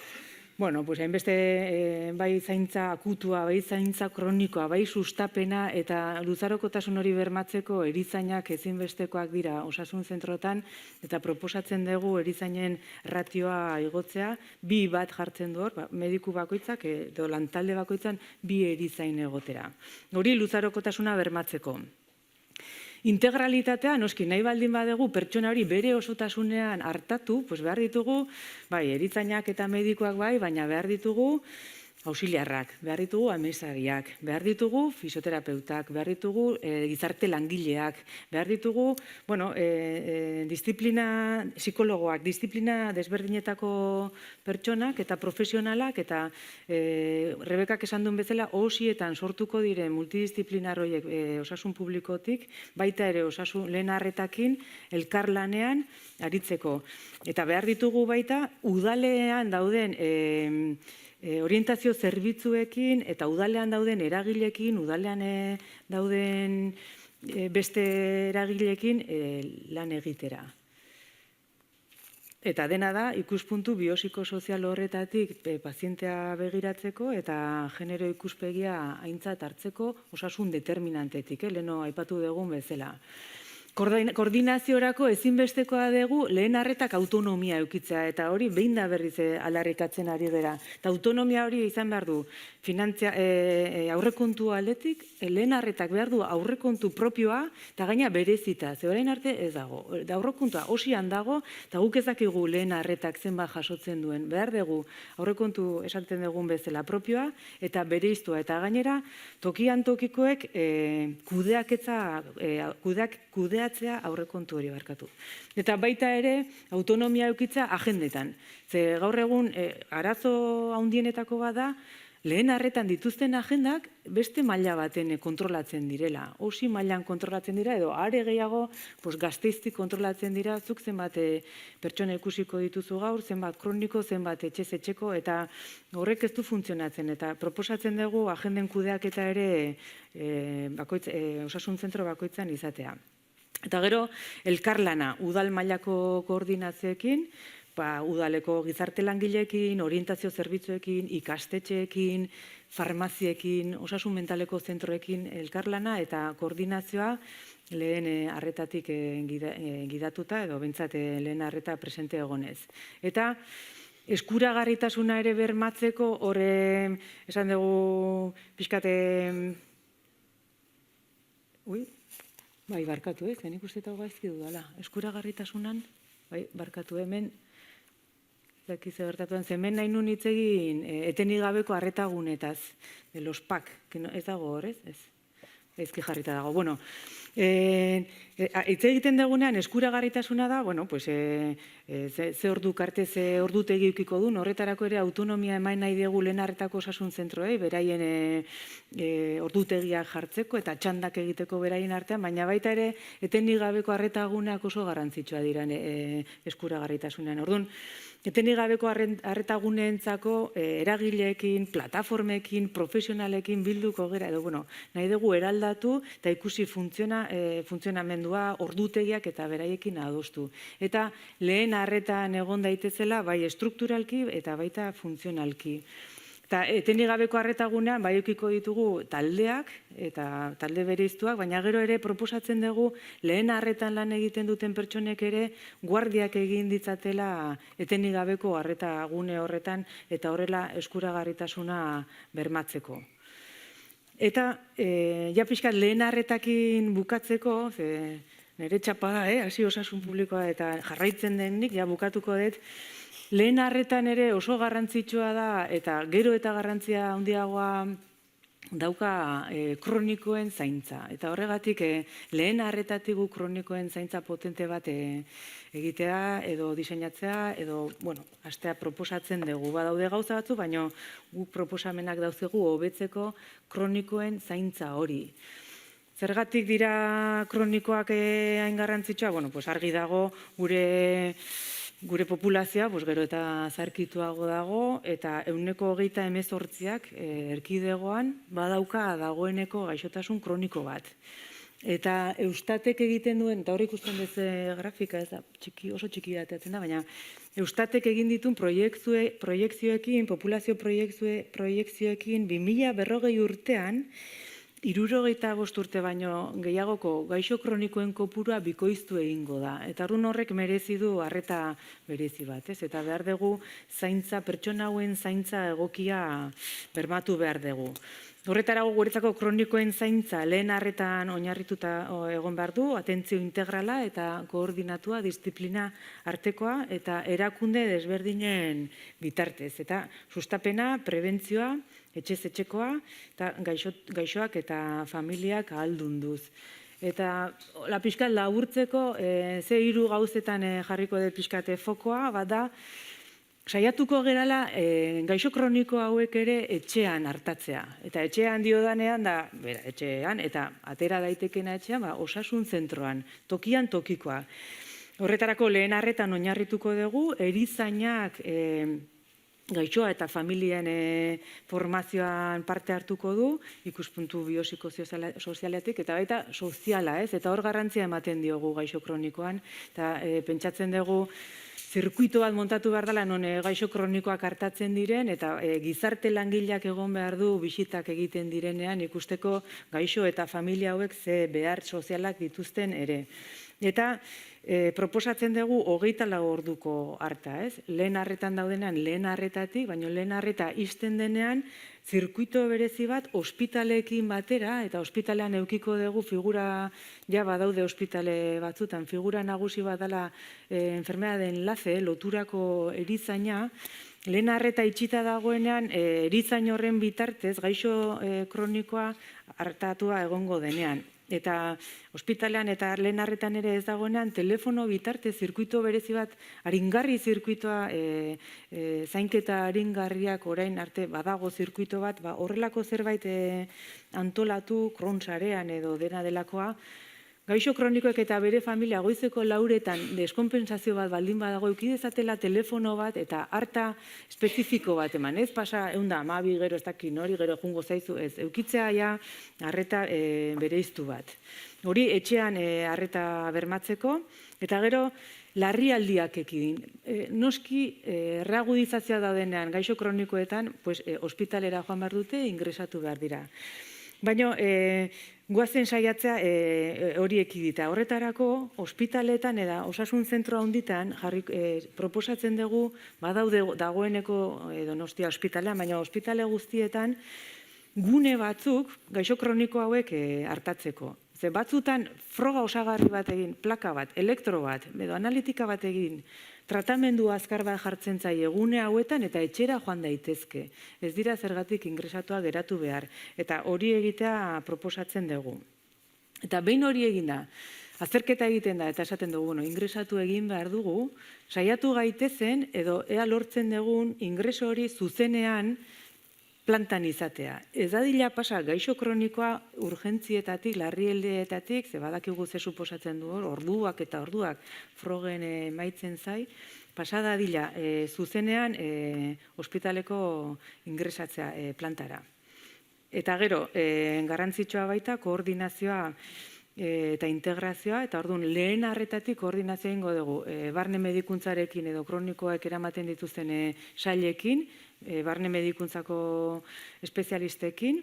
bueno, pues hainbeste bai zaintza akutua, bai zaintza kronikoa, bai sustapena eta luzarokotasun hori bermatzeko erizainak ezinbestekoak dira osasun zentrotan eta proposatzen dugu erizainen ratioa igotzea, 2 bat jartzen du hor, mediku bakoitzak edo lantalde bakoitzan 2 erizain egotera. Hori luzarokotasuna bermatzeko. Integralitatea, noski, nahi baldin badegu pertsona hori bere osotasunean hartatu, pues behar ditugu, bai, erizainak eta medikuak bai, baina behar ditugu ausiliarrak, behar ditugu amesariak, behar ditugu fisioterapeutak, behar ditugu gizarte langileak, behar ditugu, bueno, disiplina psikologoak, disiplina desberdinetako pertsonak eta profesionalak eta Rebekak esan duen bezala osietan sortuko diren multidisziplinar horiek osasun publikotik, baita ere osasun lehen arretakin elkarlanean aritzeko. Eta behar ditugu baita udalean dauden orientazio zerbitzuekin eta udalean dauden eragilekin, udalean dauden beste eragilekin lan egitera. Eta dena da, ikuspuntu biopsikosozial horretatik pazientea begiratzeko eta genero ikuspegia aintzat hartzeko osasun determinantetik, leheno aipatu dugun bezala. Koordinaziorako ezinbestekoa dugu lehen arretak autonomia eukitzea, eta hori behin da berriz aldarrikatzen ari gara. Eta autonomia hori izan behar du aurrekontu aldetik, lehen arretak behar du aurrekontu propioa, eta gaina berezita, ze orain arte ez dago. Aurrekontua osian dago, eta guk ez dakigu lehen arretak zenbat jasotzen duen. Behar dugu aurrekontu esaten dugun bezala propioa, eta bereiztua, eta gainera tokian tokikoek kudeatzea aurrekontu hori barkatu. Eta baita ere, autonomia eukitza agendetan. Ze gaur egun arazo handienetako bada, lehen arretan dituzten agendak beste maila baten kontrolatzen direla. Osi mailan kontrolatzen dira, edo are gehiago gazteiztik kontrolatzen dira, zuk zenbat pertsona ikusiko dituzu gaur, zenbat kroniko, zenbat etxez etxeko, eta horrek ez du funtzionatzen. Eta proposatzen dugu agenden kudeaketa ere osasun zentro bakoitzan izatea. Eta gero, elkarlana, udal mailako koordinazioekin, udaleko gizarte langileekin, orientazio zerbitzuekin, ikastetxeekin, farmaziekin, osasun mentaleko zentroekin elkarlana eta koordinazioa lehen arretatik gidatuta edo behintzat lehen arreta presente egonez. Eta eskuragarritasuna ere bermatzeko, horre esan dugu pixkate... Bai, barkatu, zenik uste eta gaizki dudala. Eskuragarritasunan, bai, barkatu, hemen, dakize bertatuan, hemen nahi nun hitz egin etenik gabeko arretagunetaz, los PAC, ez dago hor, ez? Ezki jarrita dago. Bueno, hitz egiten dugunean eskuragarritasuna da, bueno, pues, ze orduk arte, ze ordutegi ukiko duen, horretarako ere autonomia eman nahi dugu lehen arretako osasun zentroei, beraien ordutegiak jartzeko eta txandak egiteko beraien artean, baina baita ere etenik gabeko arretaguneak oso garrantzitsua dira eskuragarritasunean. Orduan, etenik gabeko arretaguneentzako eragileekin, plataformekin, profesionalekin bilduko gera, edo, bueno, nahi dugu eraldatu eta ikusi funtzionamendua, ordutegiak eta beraiekin adostu. Eta lehen arretan egon daitezela, bai estrukturalki eta baita funtzionalki. Eta etenik gabeko arretagunean, bai eukiko ditugu taldeak eta talde bereiztuak, baina gero ere proposatzen dugu lehen arretan lan egiten duten pertsonek ere guardiak egin ditzatela etenik gabeko arretagune horretan eta horrela eskuragarritasuna bermatzeko. Eta, ja pixkat lehen arretakin bukatzeko, nire txapa da, hasi osasun publikoa eta jarraitzen denik, ja bukatuko dut, lehen arretan ere oso garrantzitsua da, eta gero eta garrantzia handiagoa dauka kronikoen zaintza. Eta horregatik lehen arretatik gu kronikoen zaintza potente bat egitea edo diseinatzea edo, hastea proposatzen dugu. Badaude gauza batzu, baina guk proposamenak dauzegu hobetzeko kronikoen zaintza hori. Zergatik dira kronikoak hain garrantzitsua? Argi dago gure populazioa gero eta zarkituago dago eta 28%ak erkidegoan badauka dagoeneko gaixotasun kroniko bat. Eta Eustatek egiten duen, eta hor ikusten duz grafika, ez da oso txiki dateatzen da, baina Eustatek egin dituen proiektzioekin, populazio proiektzioekin 2040 urtean 65 urte baino gehiagoko gaixo kronikoen kopurua bikoiztu egingo da. Eta horrek merezi du arreta berezi bat, ez? Eta behar dugu zaintza, pertsona hauen zaintza egokia bermatu behar dugu. Horretarago guretzako kronikoen zaintza lehen arretan oinarrituta egon behar du, atentzio integrala eta koordinatua, disiplina artekoa eta erakunde desberdinen bitartez. Eta sustapena, prebentzioa, etxez etxekoa, eta gaixoak eta familiak ahaldunduz. Eta pixkat laburtzeko, ze 3 gauzetan jarriko dut pixkate fokoa, bada, saiatuko gerala gaixo kroniko hauek ere etxean hartatzea. Eta etxean diodanean da, etxean, eta atera daitekena etxean, osasun zentroan, tokian tokikoa. Horretarako lehen arretan oinarrituko dugu, erizainak gaixoa eta familien formazioan parte hartuko du, ikuspuntu biopsikosozialetik, eta baita soziala, ez? Eta hor garrantzia ematen diogu gaixo kronikoan, eta pentsatzen dugu zirkuito bat montatu behar dela, non gaixo kronikoak hartatzen diren, eta gizarte langileak egon behar du bisitak egiten direnean, ikusteko gaixo eta familia hauek ze behar sozialak dituzten ere. Eta proposatzen dugu 24 orduko harta, ez? Lehen arretan daudenean lehen arretatik, baina lehen arreta ixten denean zirkuito berezi bat ospitaleekin batera, eta ospitalean eukiko dugu figura, ja badaude ospitale batzutan, figura nagusi bat dela enfermedade de enlace, loturako erizaina, lehen arreta itxita dagoenean erizain horren bitartez gaixo kronikoa hartatua egongo denean. Eta ospitalean eta lehen arretan ere ez dagoenean, telefono bitarte zirkuito berezi bat, aringarri zirkuitoa, zainketa aringarriak orain arte badago zirkuito bat, horrelako zerbait antolatu kronsarean edo dena delakoa, gaixo kronikoek eta bere familia goizeko 4etan deskonpentsazio bat baldin badago eukidezatela telefono bat eta harta espezifiko bat eman. Ez pasa 112 gero ez dakin hori gero jungo zaizu, ez eukitzea ja arreta bereiztu bat. Hori etxean arreta bermatzeko eta gero larrialdiak ekin. Noski erreagudizazioa daudenean gaixo kronikoetan ospitalera joan behar dute, ingresatu behar dira. Baina guazen saiatzea hori ekidita. Horretarako, ospitaletan eta osasun zentro handitan proposatzen dugu, badaude dagoeneko Donostia ospitalean, baina ospitale guztietan gune batzuk gaixo kroniko hauek hartatzeko. Ze batzutan froga osagarri bat egin, plaka bat, elektro bat, edo analitika bat egin, tratamendu azkar bat jartzen zaie gune hauetan eta etxera joan daitezke. Ez dira zergatik ingresatua geratu behar. Eta hori egitea proposatzen dugu. Eta behin hori egin da, azterketa egiten da eta esaten dugu, ingresatu egin behar dugu, saiatu gaitezen edo ea lortzen dugun ingreso hori zuzenean plantan izatea. Ez dadila pasa gaixo kronikoa urgentzietatik, larrialdietatik, ze badakigu ze suposatzen du orduak eta orduak frogen maitzen zai, pasa dadila zuzenean ospitaleko ingresatzea plantara. Eta gero, garrantzitsua baita koordinazioa eta integrazioa, eta orduan lehen arretatik koordinazioa ingo dugu, barne medikuntzarekin edo kronikoak eramaten dituzten sailekin, barne medikuntzako espezialistekin,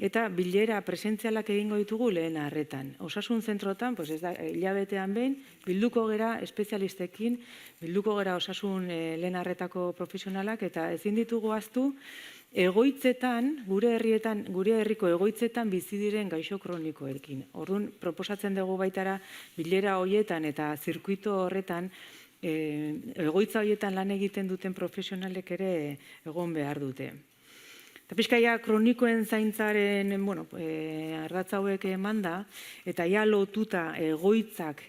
eta bilera presentzialak egingo ditugu lehen arretan. Osasun zentrotan, hilabetean behin, bilduko gera espezialistekin, bilduko gera osasun lehen arretako profesionalak, eta ezin ditugu ahaztu, egoitzetan, gure herriko egoitzetan bizi diren gaixo kronikoekin. Orduan, proposatzen dugu baitara bilera horietan eta zirkuito horretan egoitza horietan lan egiten duten profesionalek ere egon behar dute. Eta pixkaia kronikoen zaintzaren ardatz hauek emanda, eta ja lotuta egoitzak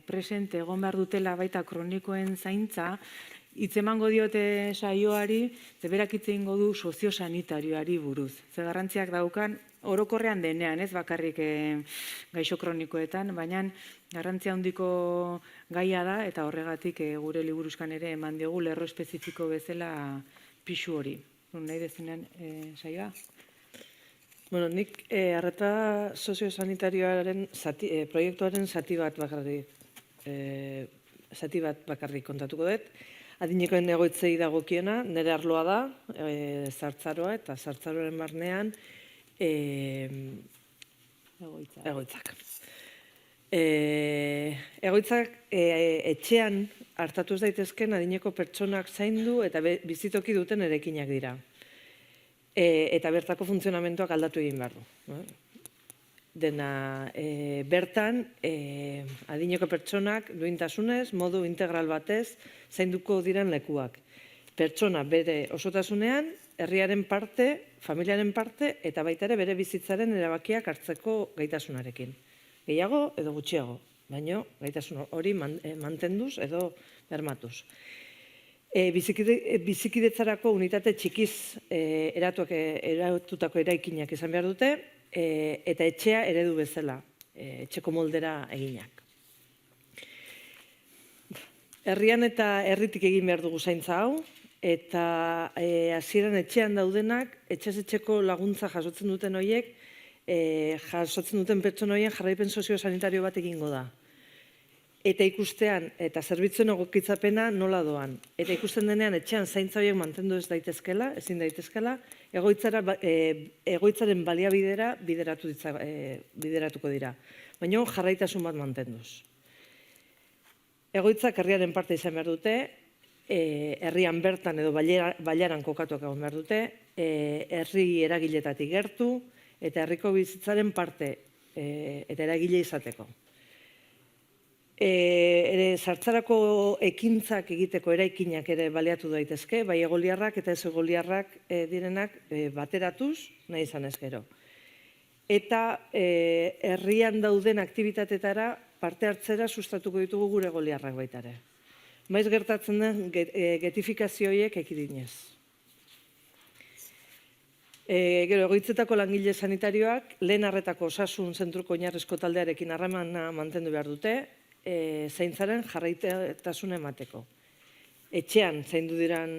presente egon behar dutela baita kronikoen zaintza, hitz emango diote saioari, ze berak hitz egingo du soziosanitarioari buruz. Ze garrantziak daukan, orokorrean denean, ez bakarrik gaixo kronikoetan, baina garrantzia handiko gaia da, eta horregatik gure liburuzkan ere eman diogu lerro espezifiko bezala pixu hori. Nahi dezunean saioa? Bueno, nik arreta soziosanitarioaren proiektuaren zati bat bakarrik kontatuko dut. Adinekoen egoitzei dagokiena, nire arloa da, Zartzaroa, eta Zartzaroaren barnean egoitzak. Egoitzak etxean hartatu ez daitezken adineko pertsonak zaindu eta bizitoki duten erekinak dira. Eta bertako funtzionamentuak aldatu egin behar du. Dena bertan adineko pertsonak duintasunez, modu integral batez, zainduko diren lekuak. Pertsona bere osotasunean, herriaren parte, familiaren parte, eta baita ere bere bizitzaren erabakiak hartzeko gaitasunarekin. Gehiago edo gutxiago, baina gaitasun hori mantenduz edo bermatuz. Bizikidetzarako unitate txikiz eratutako eraikinak izan behar dute, eta etxea eredu bezala, etxeko moldera eginak. Herrian eta herritik egin behar dugu zaintza hau, eta hasieran etxean daudenak, etxez etxeko laguntza jasotzen duten horiek, jasotzen duten pertsona horien jarraipen soziosanitario bat egingo da. Eta ikustean, eta zerbitzuen egokitzapena nola doan. Eta ikusten denean etxean zaintza horiek mantendu ez daitezkela, ezin daitezkela, egoitzaren baliabidera bideratuko dira. Baina jarraitasun bat mantenduz. Egoitzak herriaren parte izan behar dute, herrian bertan edo bailaran kokatuak egon behar dute, herri eragiletatik gertu, eta herriko bizitzaren parte eta eragile izateko. Zartzarako ekintzak egiteko eraikinak ere baliatu daitezke, bai egoliarrak eta ez egoliarrak direnak bateratuz, nahi izan ez gero. Eta herrian dauden aktibitatetara parte hartzera sustatuko ditugu gure egoliarrak baita ere. Maiz gertatzen den getifikazio horiek ekidinez. Gero, egoitzetako langile sanitarioak lehen arretako osasun zentruko oinarrizko taldearekin harremana mantendu behar dute, zaintzaren jarraitasuna emateko. Etxean zaindu diran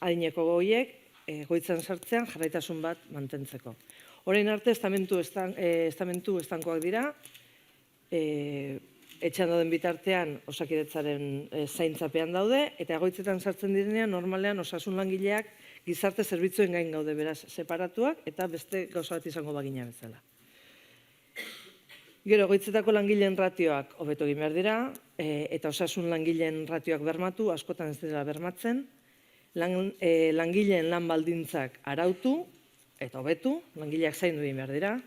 adineko horiek, egoitzan sartzean jarraitasun bat mantentzeko. Orain arte, estamentu estankoak dira, etxean dauden bitartean Osakidetzaren zaintzapean daude, eta egoitzetan sartzen direnean normalean osasun langileak gizarte zerbitzuen gain gaude, beraz, separatuak, eta beste gauza bat izango bagina bezala. Gero, egoitzetako langileen ratioak hobeto egin behar dira, eta osasun langileen ratioak bermatu, askotan ez dira bermatzen, langileen lan baldintzak arautu, eta hobetu, langileak zaindu egin behar dira,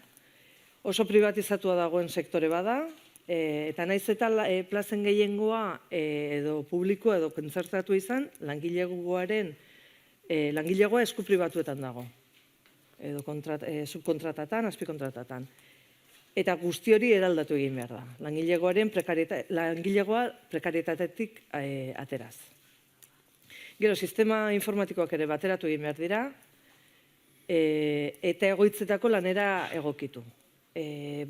oso privatizatua dagoen sektore bada, eta naiz eta plazen gehiengoa edo publikoa edo kontzertatu izan, langilegoa esku pribatuetan dago, edo subkontratatan, azpikontratatan. Eta guzti hori eraldatu egin behar da. Langilegoa prekarietatetik ateraz. Gero, sistema informatikoak ere bateratu egin behar dira, eta egoitzetako lanera egokitu.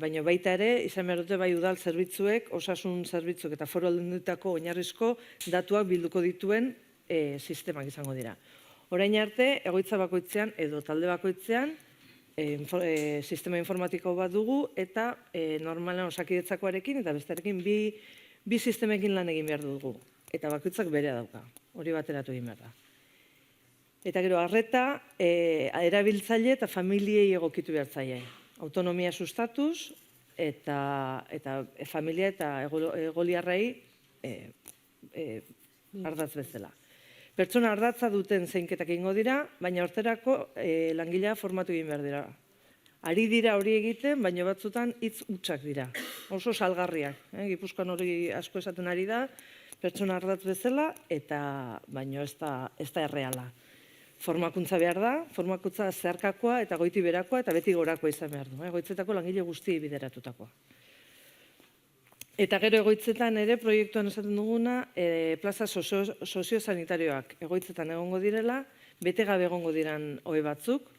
Baina baita ere, izan behar dute bai udal zerbitzuek, osasun zerbitzuek eta foru aldundutako oinarrizko datuak bilduko dituen sistemak izango dira. Orain arte, egoitza bakoitzean edo talde bakoitzean sistema informatiko bat dugu eta normalan Osakidetzakoarekin eta bestearekin bi sistemekin lan egin behar dugu. Eta bakoitzak berea dauka, hori bateratu egin behar da. Eta gero, arreta, erabiltzaile eta familiei egokitu behar zaie. Autonomia sustatuz eta familia eta egoliarrei ardatz bezala. Pertsona ardatza duten zeinketak egingo dira, baina horterako langilea formatu egin behar dira. Ari dira hori egiten, baina batzutan hitz hutsak dira. Oso salgarriak. Gipuzkoan hori asko esaten ari da, pertsona ardatz bezala, eta baina ez da erreala. Formakuntza behar da, formakuntza zeharkakoa eta goiti berakoa eta beti gorakoa izan behar du, egoitzetako langile guztiei bideratutakoa. Eta gero egoitzetan ere proiektuan esaten duguna, plaza soziosanitarioak egoitzetan egongo direla, bete gabe egongo diran ohe batzuk,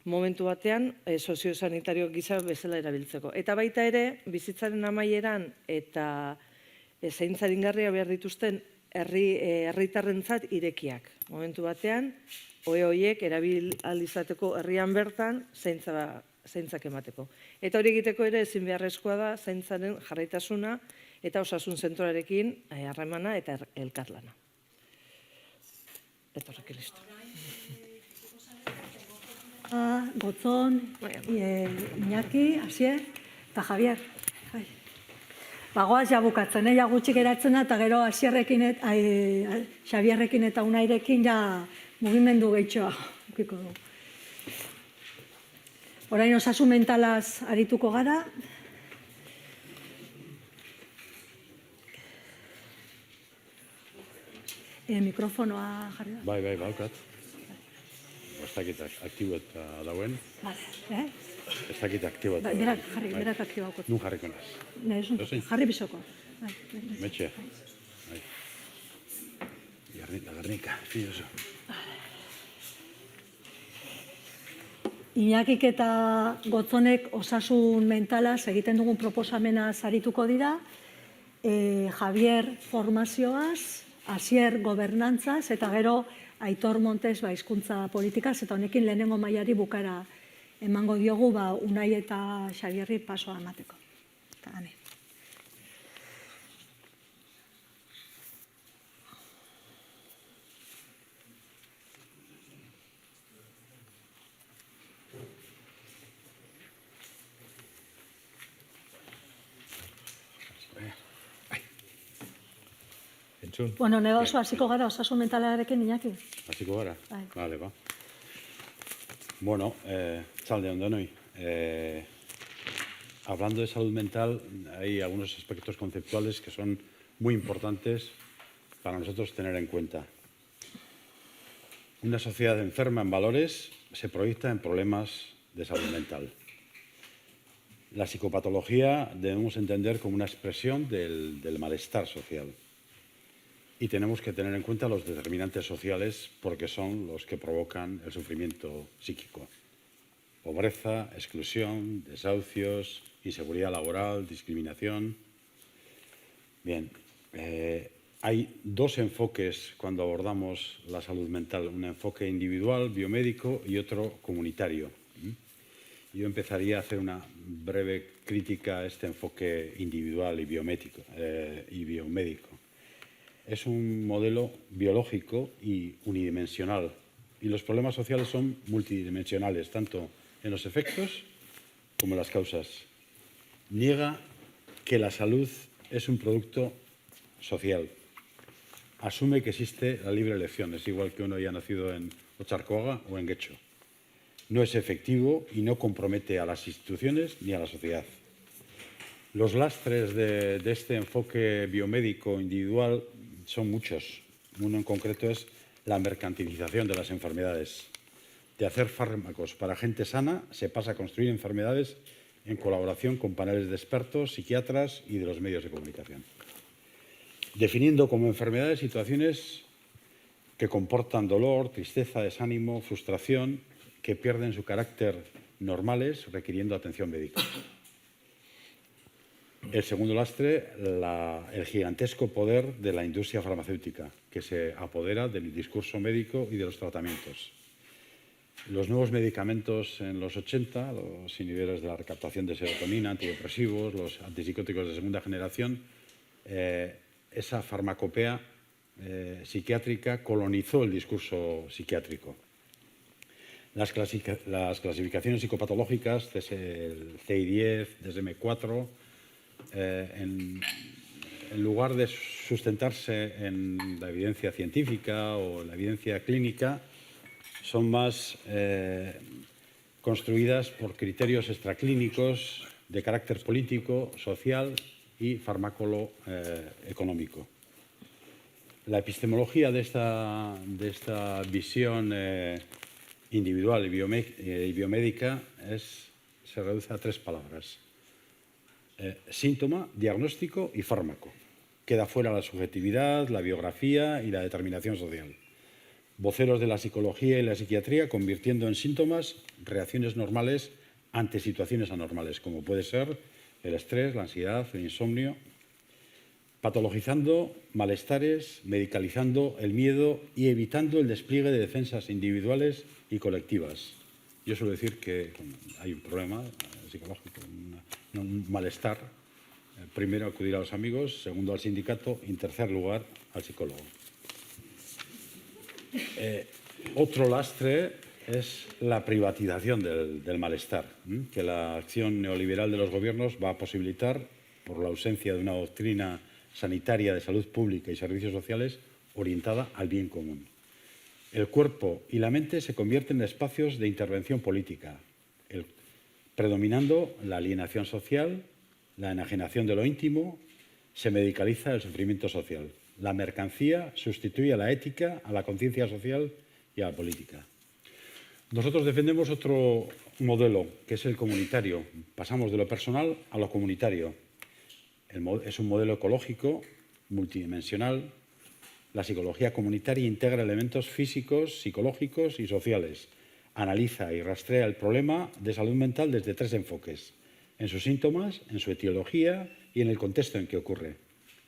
momentu batean soziosanitario gisa bezala erabiltzeko. Eta baita ere, bizitzaren amaieran eta zaintzaringarria behar dituzten herritarrentzat irekiak. Momentu batean, ohe horiek erabil ahal izateko herrian bertan zaintzak emateko. Eta hori egiteko ere ezin beharrezkoa da zaintzaren jarraitasuna eta osasun zentroarekin harremana eta elkarlana. Eta horrek listo. Gotzon, Iñaki, Asier eta Javier. Bagoaz jabukatzen, ja gutxi geratzen da, eta gero Xabierrekin eta Unairekin ja mugimendu gehitxoa ukiko du. Orain osasun mentalaz arituko gara. Mikrofonoa jarri da. Bai, baukat. Ez dakit aktibota dauen. Vale, Ez dakit aktibota dauen. Berak aktibauko. Nun jarriko naz. Jarri bizoko. Metxe. La Garnica, oso. Iñakik eta Gotzonek osasun mentalaz egiten dugun proposamena arituko dira. Javier formazioaz, Asier gobernantzaz, eta gero Aitor Montes hizkuntza politikaz, eta honekin lehenengo mailari bukara emango diogu Unai eta Xabierri pasoa emateko. Eta gane. Bueno, nire oso hasiko gara osasun mentalarekin, Iñaki. Hasiko gara? Bai. Vale, ba. Bueno, txalde ondonoi. Hablando de salud mental, hay algunos aspectos conceptuales que son muy importantes para nosotros tener en cuenta. Una sociedad enferma en valores se proyecta en problemas de salud mental. La psicopatología debemos entender como una expresión del malestar social. Y tenemos que tener en cuenta los determinantes sociales porque son los que provocan el sufrimiento psíquico. Pobreza, exclusión, desahucios, inseguridad laboral, discriminación. Bien, hay dos enfoques cuando abordamos la salud mental, un enfoque individual, biomédico y otro comunitario. Yo empezaría a hacer una breve crítica a este enfoque individual y biomédico. Es un modelo biológico y unidimensional, y los problemas sociales son multidimensionales, tanto en los efectos como en las causas. Niega que la salud es un producto social. Asume que existe la libre elección, es igual que uno haya nacido en Ocharcoaga o en Guecho. No es efectivo y no compromete a las instituciones ni a la sociedad. Los lastres de este enfoque biomédico individual son muchos. Uno en concreto es la mercantilización de las enfermedades. De hacer fármacos para gente sana se pasa a construir enfermedades en colaboración con paneles de expertos, psiquiatras y de los medios de comunicación. Definiendo como enfermedades situaciones que comportan dolor, tristeza, desánimo, frustración, que pierden su carácter normales, requiriendo atención médica. El segundo lastre, el gigantesco poder de la industria farmacéutica, que se apodera del discurso médico y de los tratamientos. Los nuevos medicamentos en los 80, los inhibidores de la recaptación de serotonina, antidepresivos, los antipsicóticos de segunda generación, esa farmacopea psiquiátrica colonizó el discurso psiquiátrico. Las clasificaciones psicopatológicas, desde el CI-10, desde M4, en lugar de sustentarse en la evidencia científica o la evidencia clínica, son más construidas por criterios extraclínicos de carácter político, social y farmacolo económico. La epistemología de esta visión individual y biomédica se reduce a 3 palabras. Síntoma, diagnóstico y fármaco. Queda fuera la subjetividad, la biografía y la determinación social. Voceros de la psicología y la psiquiatría convirtiendo en síntomas reacciones normales ante situaciones anormales, como puede ser el estrés, la ansiedad, el insomnio. Patologizando malestares, medicalizando el miedo y evitando el despliegue de defensas individuales y colectivas. Yo suelo decir que hay un problema psicológico, un malestar. Primero, acudir a los amigos, segundo, al sindicato y en tercer lugar, al psicólogo. Otro lastre es la privatización del malestar, que la acción neoliberal de los gobiernos va a posibilitar por la ausencia de una doctrina sanitaria de salud pública y servicios sociales orientada al bien común. El cuerpo y la mente se convierten en espacios de intervención política, predominando la alienación social, la enajenación de lo íntimo, se medicaliza el sufrimiento social. La mercancía sustituye a la ética, a la conciencia social y a la política. Nosotros defendemos otro modelo, que es el comunitario. Pasamos de lo personal a lo comunitario. Es un modelo ecológico, multidimensional. La psicología comunitaria integra elementos físicos, psicológicos y sociales. Analiza y rastrea el problema de salud mental desde 3 enfoques: en sus síntomas, en su etiología y en el contexto en que ocurre.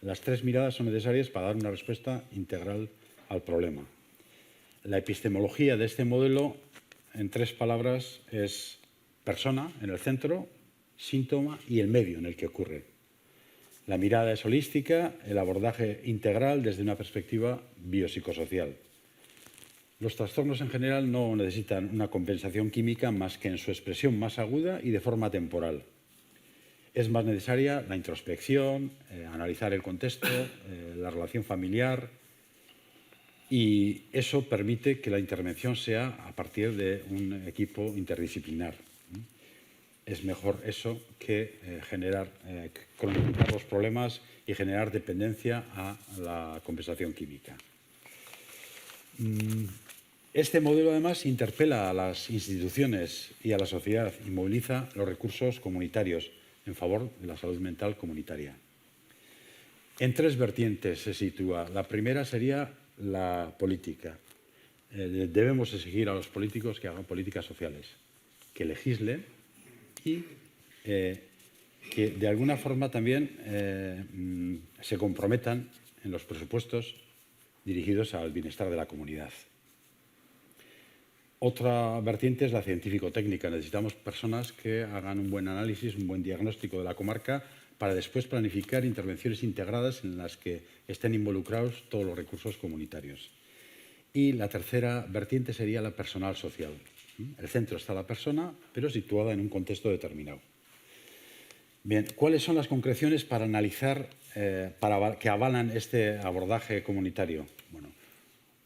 Las 3 miradas son necesarias para dar una respuesta integral al problema. La epistemología de este modelo, en 3 palabras, es persona en el centro, síntoma y el medio en el que ocurre. La mirada es holística, el abordaje integral desde una perspectiva biopsicosocial. Los trastornos en general no necesitan una compensación química más que en su expresión más aguda y de forma temporal. Es más necesaria la introspección, analizar el contexto, la relación familiar, y eso permite que la intervención sea a partir de un equipo interdisciplinar. Es mejor eso que cronificar los problemas y generar dependencia a la compensación química. Este modelo, además, interpela a las instituciones y a la sociedad y moviliza los recursos comunitarios en favor de la salud mental comunitaria. En 3 vertientes se sitúa. La primera sería la política. Debemos exigir a los políticos que hagan políticas sociales, que legislen y que de alguna forma también se comprometan en los presupuestos dirigidos al bienestar de la comunidad. Otra vertiente es la científico-técnica. Necesitamos personas que hagan un buen análisis, un buen diagnóstico de la comarca para después planificar intervenciones integradas en las que estén involucrados todos los recursos comunitarios. Y la tercera vertiente sería la personal social. El centro está la persona, pero situada en un contexto determinado. Bien, ¿cuáles son las concreciones para analizar, que avalan este abordaje comunitario? Bueno,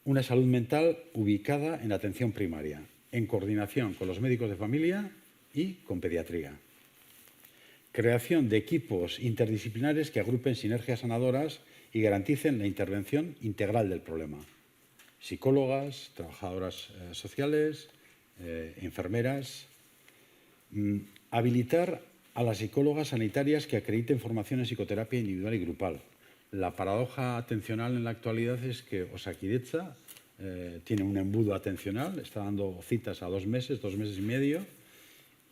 una salud mental ubicada en atención primaria, en coordinación con los médicos de familia y con pediatría. Creación de equipos interdisciplinares que agrupen sinergias sanadoras y garanticen la intervención integral del problema. Psicólogas, trabajadoras sociales, enfermeras. Habilitar a las psicólogas sanitarias que acrediten formación en psicoterapia individual y grupal. La paradoja atencional en la actualidad es que Osakidetza tiene un embudo atencional, está dando citas a 2 meses, 2 meses y medio,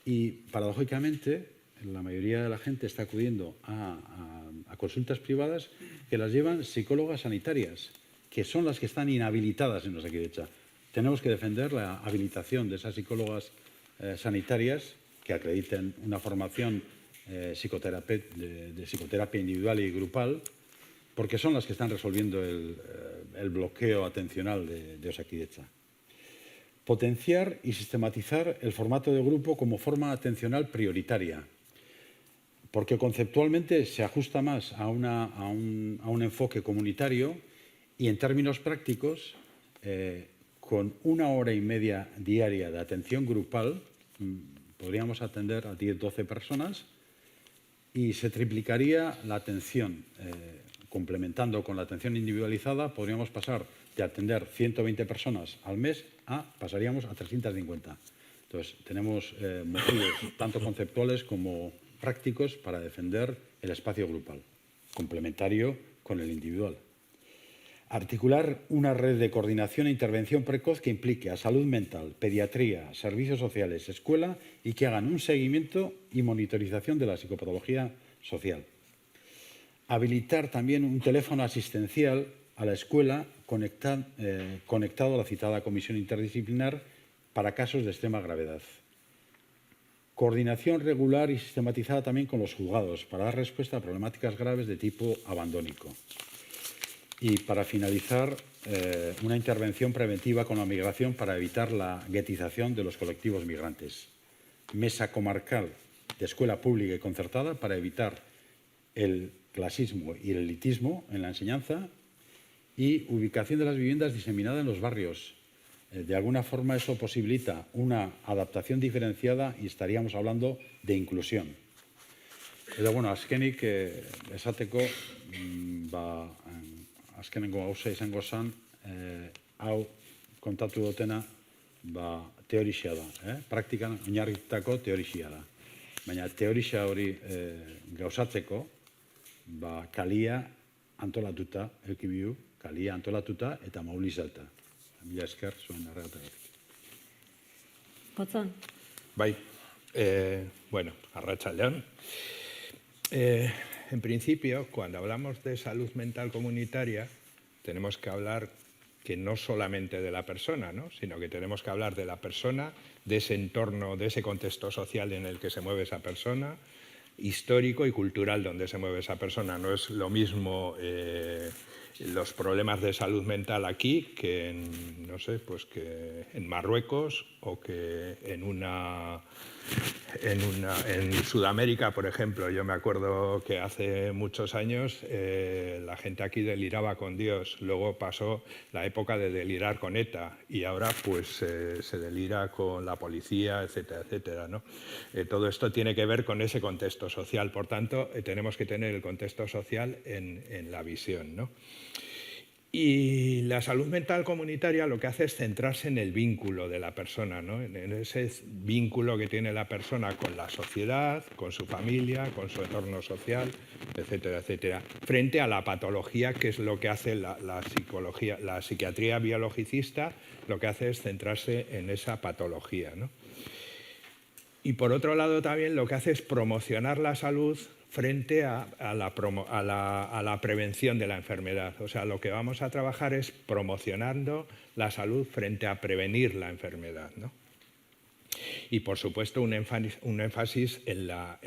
y paradójicamente la mayoría de la gente está acudiendo a consultas privadas que las llevan psicólogas sanitarias, que son las que están inhabilitadas en Osakidetza. Tenemos que defender la habilitación de esas psicólogas sanitarias que acrediten una formación de psicoterapia individual y grupal, porque son las que están resolviendo el bloqueo atencional de Osakidetza. Potenciar y sistematizar el formato de grupo como forma atencional prioritaria, porque conceptualmente se ajusta más a un enfoque comunitario y en términos prácticos, con 1 hora y media diaria de atención grupal, podríamos atender a 10-12 personas y se triplicaría la atención complementando con la atención individualizada, podríamos pasar de atender 120 personas al mes pasaríamos a 350. Entonces, tenemos motivos tanto conceptuales como prácticos para defender el espacio grupal, complementario con el individual. Articular una red de coordinación e intervención precoz que implique a salud mental, pediatría, servicios sociales, escuela y que hagan un seguimiento y monitorización de la psicopatología social. Habilitar también un teléfono asistencial a la escuela conectado a la citada comisión interdisciplinar para casos de extrema gravedad. Coordinación regular y sistematizada también con los juzgados para dar respuesta a problemáticas graves de tipo abandónico. Y para finalizar, una intervención preventiva con la migración para evitar la guetización de los colectivos migrantes. Mesa comarcal de escuela pública y concertada para evitar el clasismo y el elitismo en la enseñanza y ubicación de las viviendas diseminadas en los barrios. De alguna forma eso posibilita una adaptación diferenciada y estaríamos hablando de inclusión. Edo, bueno, azkenik esateko, azkenengo gauza izango zen, hau kontatu dutena teorixia da, praktikan oinarritutako teorixia da. Baina teorixia hori gauzatzeko, kalia antolatuta, eukibiu, kalia antolatuta eta mobilizata. Mila esker zuen erregategatik. Gotzon. Bai, bueno, arratsaldeon. En principio, cuando hablamos de salud mental comunitaria, tenemos que hablar que no solamente de la persona, ¿no? Sino que tenemos que hablar de la persona, de ese entorno, de ese contexto social en el que se mueve esa persona, histórico y cultural donde se mueve esa persona. No es lo mismo los problemas de salud mental aquí que en, no sé, pues que en Marruecos o que en Sudamérica, por ejemplo. Yo me acuerdo que hace muchos años la gente aquí deliraba con Dios, luego pasó la época de delirar con ETA y ahora pues se delira con la policía, etcétera, etcétera, ¿no? Todo esto tiene que ver con ese contexto social, por tanto tenemos que tener el contexto social en la visión, ¿no? Y la salud mental comunitaria lo que hace es centrarse en el vínculo de la persona, ¿no? En ese vínculo que tiene la persona con la sociedad, con su familia, con su entorno social, etcétera, etcétera, frente a la patología, que es lo que hace la psicología, la psiquiatría biologicista, lo que hace es centrarse en esa patología, ¿no? Y por otro lado también lo que hace es promocionar la salud frente a la prevención de la enfermedad. O sea, lo que vamos a trabajar es promocionando la salud frente a prevenir la enfermedad, ¿no? Y, por supuesto, un énfasis en la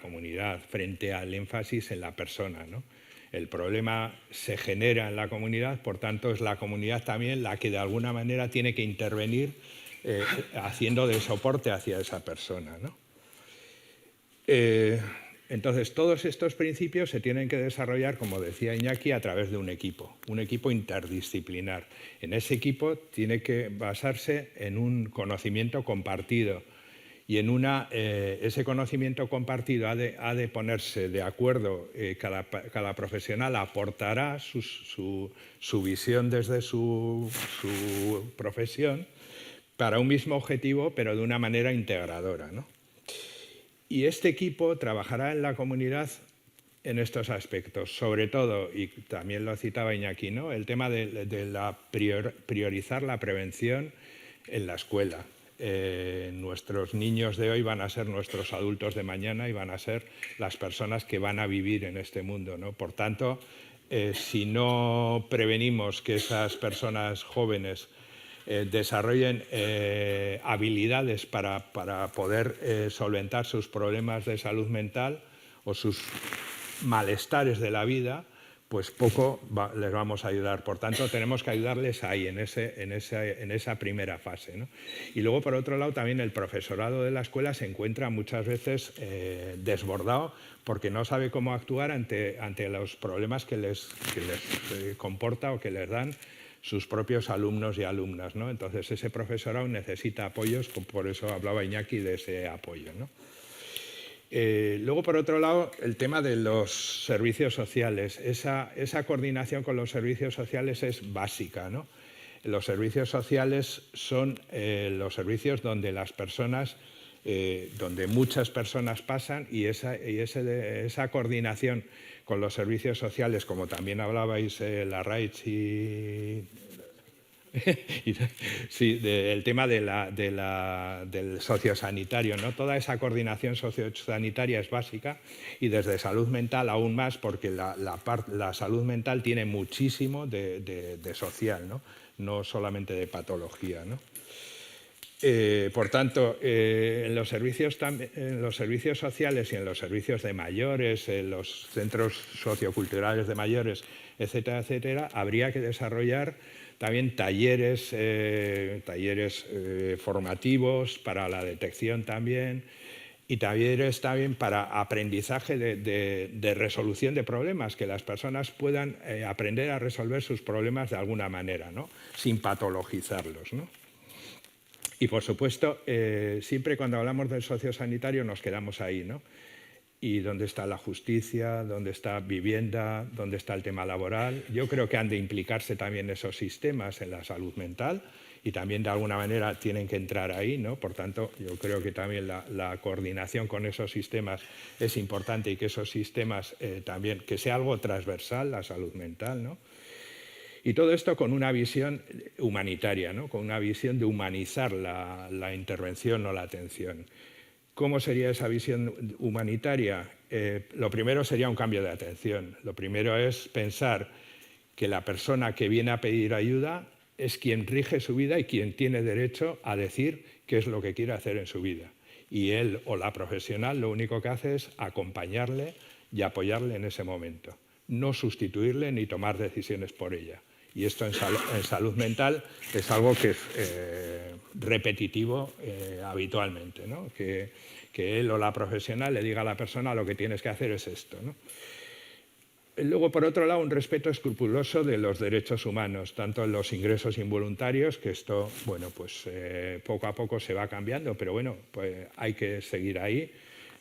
comunidad frente al énfasis en la persona, ¿no? El problema se genera en la comunidad, por tanto, es la comunidad también la que de alguna manera tiene que intervenir haciendo de soporte hacia esa persona, ¿no? Entonces, todos estos principios se tienen que desarrollar, como decía Iñaki, a través de un equipo interdisciplinar. En ese equipo tiene que basarse en un conocimiento compartido y en ese conocimiento compartido ha de ponerse de acuerdo, cada profesional aportará su visión desde su profesión para un mismo objetivo, pero de una manera integradora, ¿no? Y este equipo trabajará en la comunidad en estos aspectos, sobre todo, y también lo citaba Iñaki, ¿no? El tema de priorizar la prevención en la escuela. Nuestros niños de hoy van a ser nuestros adultos de mañana y van a ser las personas que van a vivir en este mundo, ¿no? Por tanto, si no prevenimos que esas personas jóvenes desarrollen habilidades para poder solventar sus problemas de salud mental o sus malestares de la vida, pues poco les vamos a ayudar. Por tanto, tenemos que ayudarles ahí, en esa primera fase, ¿no? Y luego, por otro lado, también el profesorado de la escuela se encuentra muchas veces desbordado porque no sabe cómo actuar ante los problemas que les comporta o que les dan sus propios alumnos y alumnas, ¿no? Entonces, ese profesorado necesita apoyos, por eso hablaba Iñaki de ese apoyo, ¿no? Y, luego, por otro lado, también el profesorado de la escuela se encuentra muchas veces desbordado porque no sabe cómo actuar ante los problemas que les comporta o que les dan sus propios alumnos y alumnas, ¿no? Entonces, ese profesorado necesita apoyos, por eso hablaba Iñaki de ese apoyo, ¿no? Luego, por otro lado, el tema de los servicios sociales. Esa coordinación con los servicios sociales es básica, ¿no? Los servicios sociales son los servicios donde las personas, donde muchas personas pasan, y esa coordinación con los servicios sociales, como también hablabais Larraitz y sí, el tema del sociosanitario, ¿no? Toda esa coordinación sociosanitaria es básica, y desde salud mental aún más, porque la salud mental tiene muchísimo de social, no solamente de patología, ¿no? Por tanto, en los servicios sociales y en los servicios de mayores, en los centros socioculturales de mayores, etcétera, etcétera, habría que desarrollar también talleres formativos para la detección también, y talleres también para aprendizaje de resolución de problemas, que las personas puedan aprender a resolver sus problemas de alguna manera, ¿no? Sin patologizarlos, ¿no? Y, por supuesto, siempre cuando hablamos del sociosanitario nos quedamos ahí, ¿no? ¿Y dónde está la justicia? ¿Dónde está vivienda? ¿Dónde está el tema laboral? Yo creo que han de implicarse también esos sistemas en la salud mental, y también de alguna manera tienen que entrar ahí, ¿no? Por tanto, yo creo que también la coordinación con esos sistemas es importante, y que esos sistemas también, que sea algo transversal, la salud mental, ¿no? Y todo esto con una visión humanitaria, ¿no? Con una visión de humanizar la intervención o la atención. ¿Cómo sería esa visión humanitaria? Lo primero sería un cambio de atención. Lo primero es pensar que la persona que viene a pedir ayuda es quien rige su vida y quien tiene derecho a decir qué es lo que quiere hacer en su vida. Y él o la profesional lo único que hace es acompañarle y apoyarle en ese momento, no sustituirle ni tomar decisiones por ella. Y esto en salud mental es algo que es repetitivo habitualmente, ¿no? Que él o la profesional le diga a la persona: lo que tienes que hacer es esto, ¿no? Luego, por otro lado, un respeto escrupuloso de los derechos humanos, tanto en los ingresos involuntarios, que esto, bueno, pues poco a poco se va cambiando, pero bueno, pues hay que seguir ahí.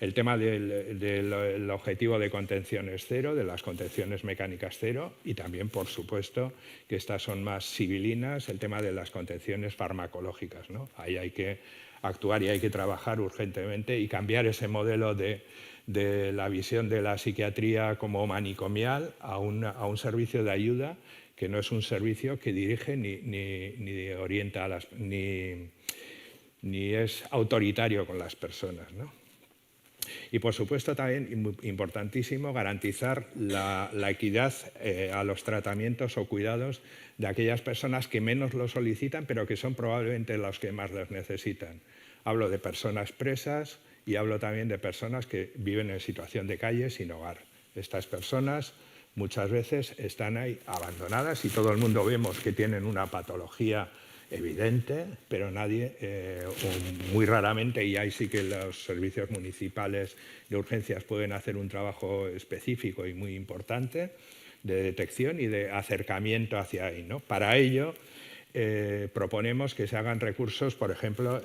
El tema del objetivo de contención es cero, de las contenciones mecánicas cero, y también, por supuesto, que estas son más civilinas, el tema de las contenciones farmacológicas, ¿no? Ahí hay que actuar y hay que trabajar urgentemente y cambiar ese modelo de la visión de la psiquiatría como manicomial a un servicio de ayuda, que no es un servicio que dirige ni orienta ni es autoritario con las personas, ¿no? Y, por supuesto, también importantísimo garantizar la equidad a los tratamientos o cuidados de aquellas personas que menos lo solicitan, pero que son probablemente los que más los necesitan. Hablo de personas presas y hablo también de personas que viven en situación de calle sin hogar. Estas personas muchas veces están ahí abandonadas, y todo el mundo vemos que tienen una patología evidente, pero nadie, o muy raramente, y ahí sí que los servicios municipales de urgencias pueden hacer un trabajo específico y muy importante de detección y de acercamiento hacia ahí, ¿no? Para ello, proponemos que se hagan recursos, por ejemplo,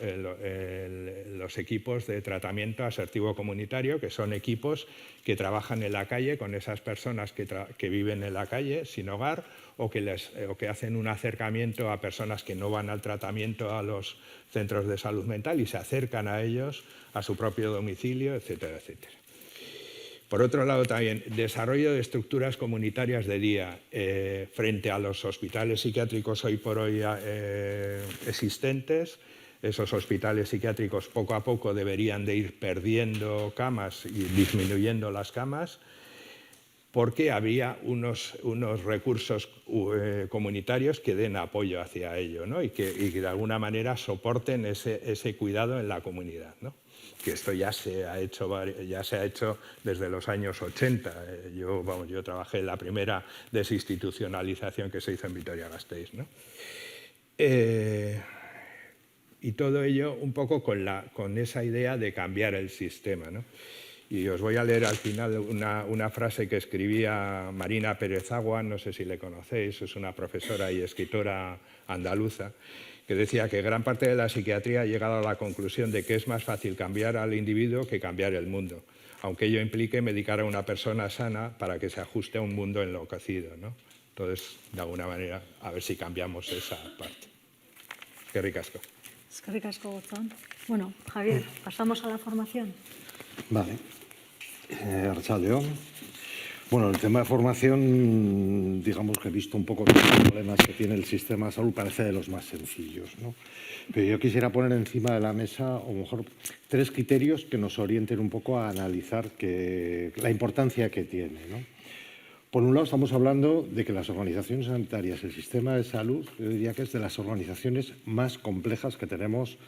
los equipos de tratamiento asertivo comunitario, que son equipos que trabajan en la calle con esas personas que viven en la calle sin hogar, o que hacen un acercamiento a personas que no van al tratamiento a los centros de salud mental y se acercan a ellos a su propio domicilio, etcétera, etcétera. Por otro lado, también desarrollo de estructuras comunitarias de día frente a los hospitales psiquiátricos hoy por hoy existentes. Esos hospitales psiquiátricos poco a poco deberían de ir perdiendo camas y disminuyendo las camas, porque habría unos recursos comunitarios que den apoyo hacia ello, ¿no? y que de alguna manera soporten ese cuidado en la comunidad, ¿no? Que esto ya se ha hecho desde los años 80. Yo trabajé en la primera desinstitucionalización que se hizo en Vitoria-Gasteiz, ¿no? Y todo ello un poco con esa idea de cambiar el sistema, ¿no? Y os voy a leer al final una frase que escribía Marina Pérez Agua, no sé si le conocéis, es una profesora y escritora andaluza, que decía que gran parte de la psiquiatría ha llegado a la conclusión de que es más fácil cambiar al individuo que cambiar el mundo, aunque ello implique medicar a una persona sana para que se ajuste a un mundo enloquecido, ¿no? Entonces, de alguna manera, a ver si cambiamos esa parte. Qué ricasco. Eskerrik asko, Gotzon. Bueno, Javier, pasamos a la formación. Vale. Arratsaldeon. Bueno, el tema de formación, digamos que he visto un poco los problemas que tiene el sistema de salud, parece de los más sencillos, ¿no? Pero yo quisiera poner encima de la mesa, o mejor, 3 criterios que nos orienten un poco a analizar la importancia que tiene, ¿no? Por un lado, estamos hablando de que las organizaciones sanitarias, el sistema de salud, yo diría que es de las organizaciones más complejas que tenemos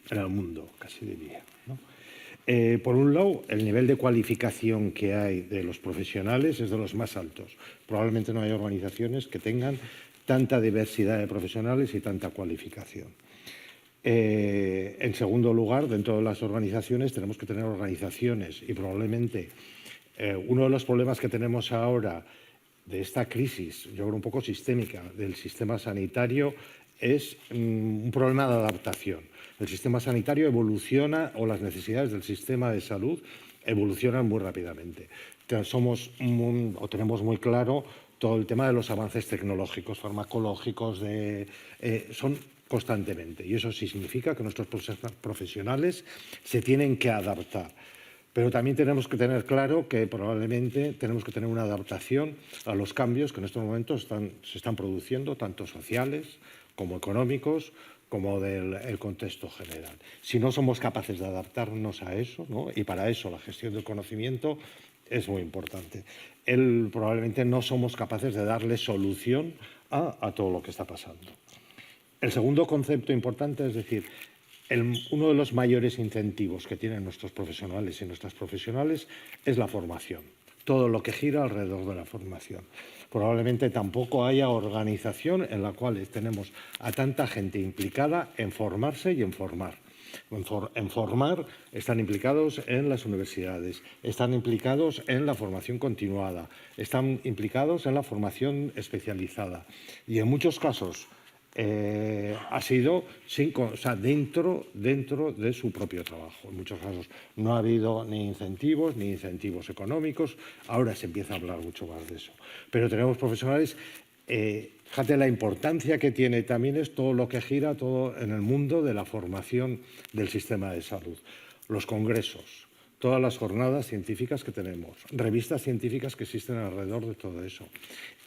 en el mundo, casi diría, ¿no? Por un lado, el nivel de cualificación que hay de los profesionales es de los más altos. Probablemente no hay organizaciones que tengan tanta diversidad de profesionales y tanta cualificación. En segundo lugar, dentro de las organizaciones tenemos que tener organizaciones y probablemente uno de los problemas que tenemos ahora de esta crisis, yo creo un poco sistémica, del sistema sanitario es un problema de adaptación. El sistema sanitario evoluciona o las necesidades del sistema de salud evolucionan muy rápidamente. Tenemos muy claro todo el tema de los avances tecnológicos, farmacológicos, son constantemente. Y eso significa que nuestros profesionales se tienen que adaptar. Pero también tenemos que tener claro que probablemente tenemos que tener una adaptación a los cambios que en estos momentos se están produciendo, tanto sociales como económicos, como del contexto general. Si no somos capaces de adaptarnos a eso, ¿no? Y para eso la gestión del conocimiento es muy importante. Probablemente no somos capaces de darle solución a todo lo que está pasando. El segundo concepto importante es decir, uno de los mayores incentivos que tienen nuestros profesionales y nuestras profesionales es la formación. Todo lo que gira alrededor de la formación. Probablemente tampoco haya organización en la cual tenemos a tanta gente implicada en formarse y en formar. En formar están implicados en las universidades, están implicados en la formación continuada, están implicados en la formación especializada. Y en muchos casos ha sido dentro de su propio trabajo. En muchos casos no ha habido ni incentivos económicos. Ahora se empieza a hablar mucho más de eso. Pero tenemos profesionales, fíjate la importancia que tiene también es todo lo que gira todo en el mundo de la formación del sistema de salud. Los congresos, todas las jornadas científicas que tenemos, revistas científicas que existen alrededor de todo eso.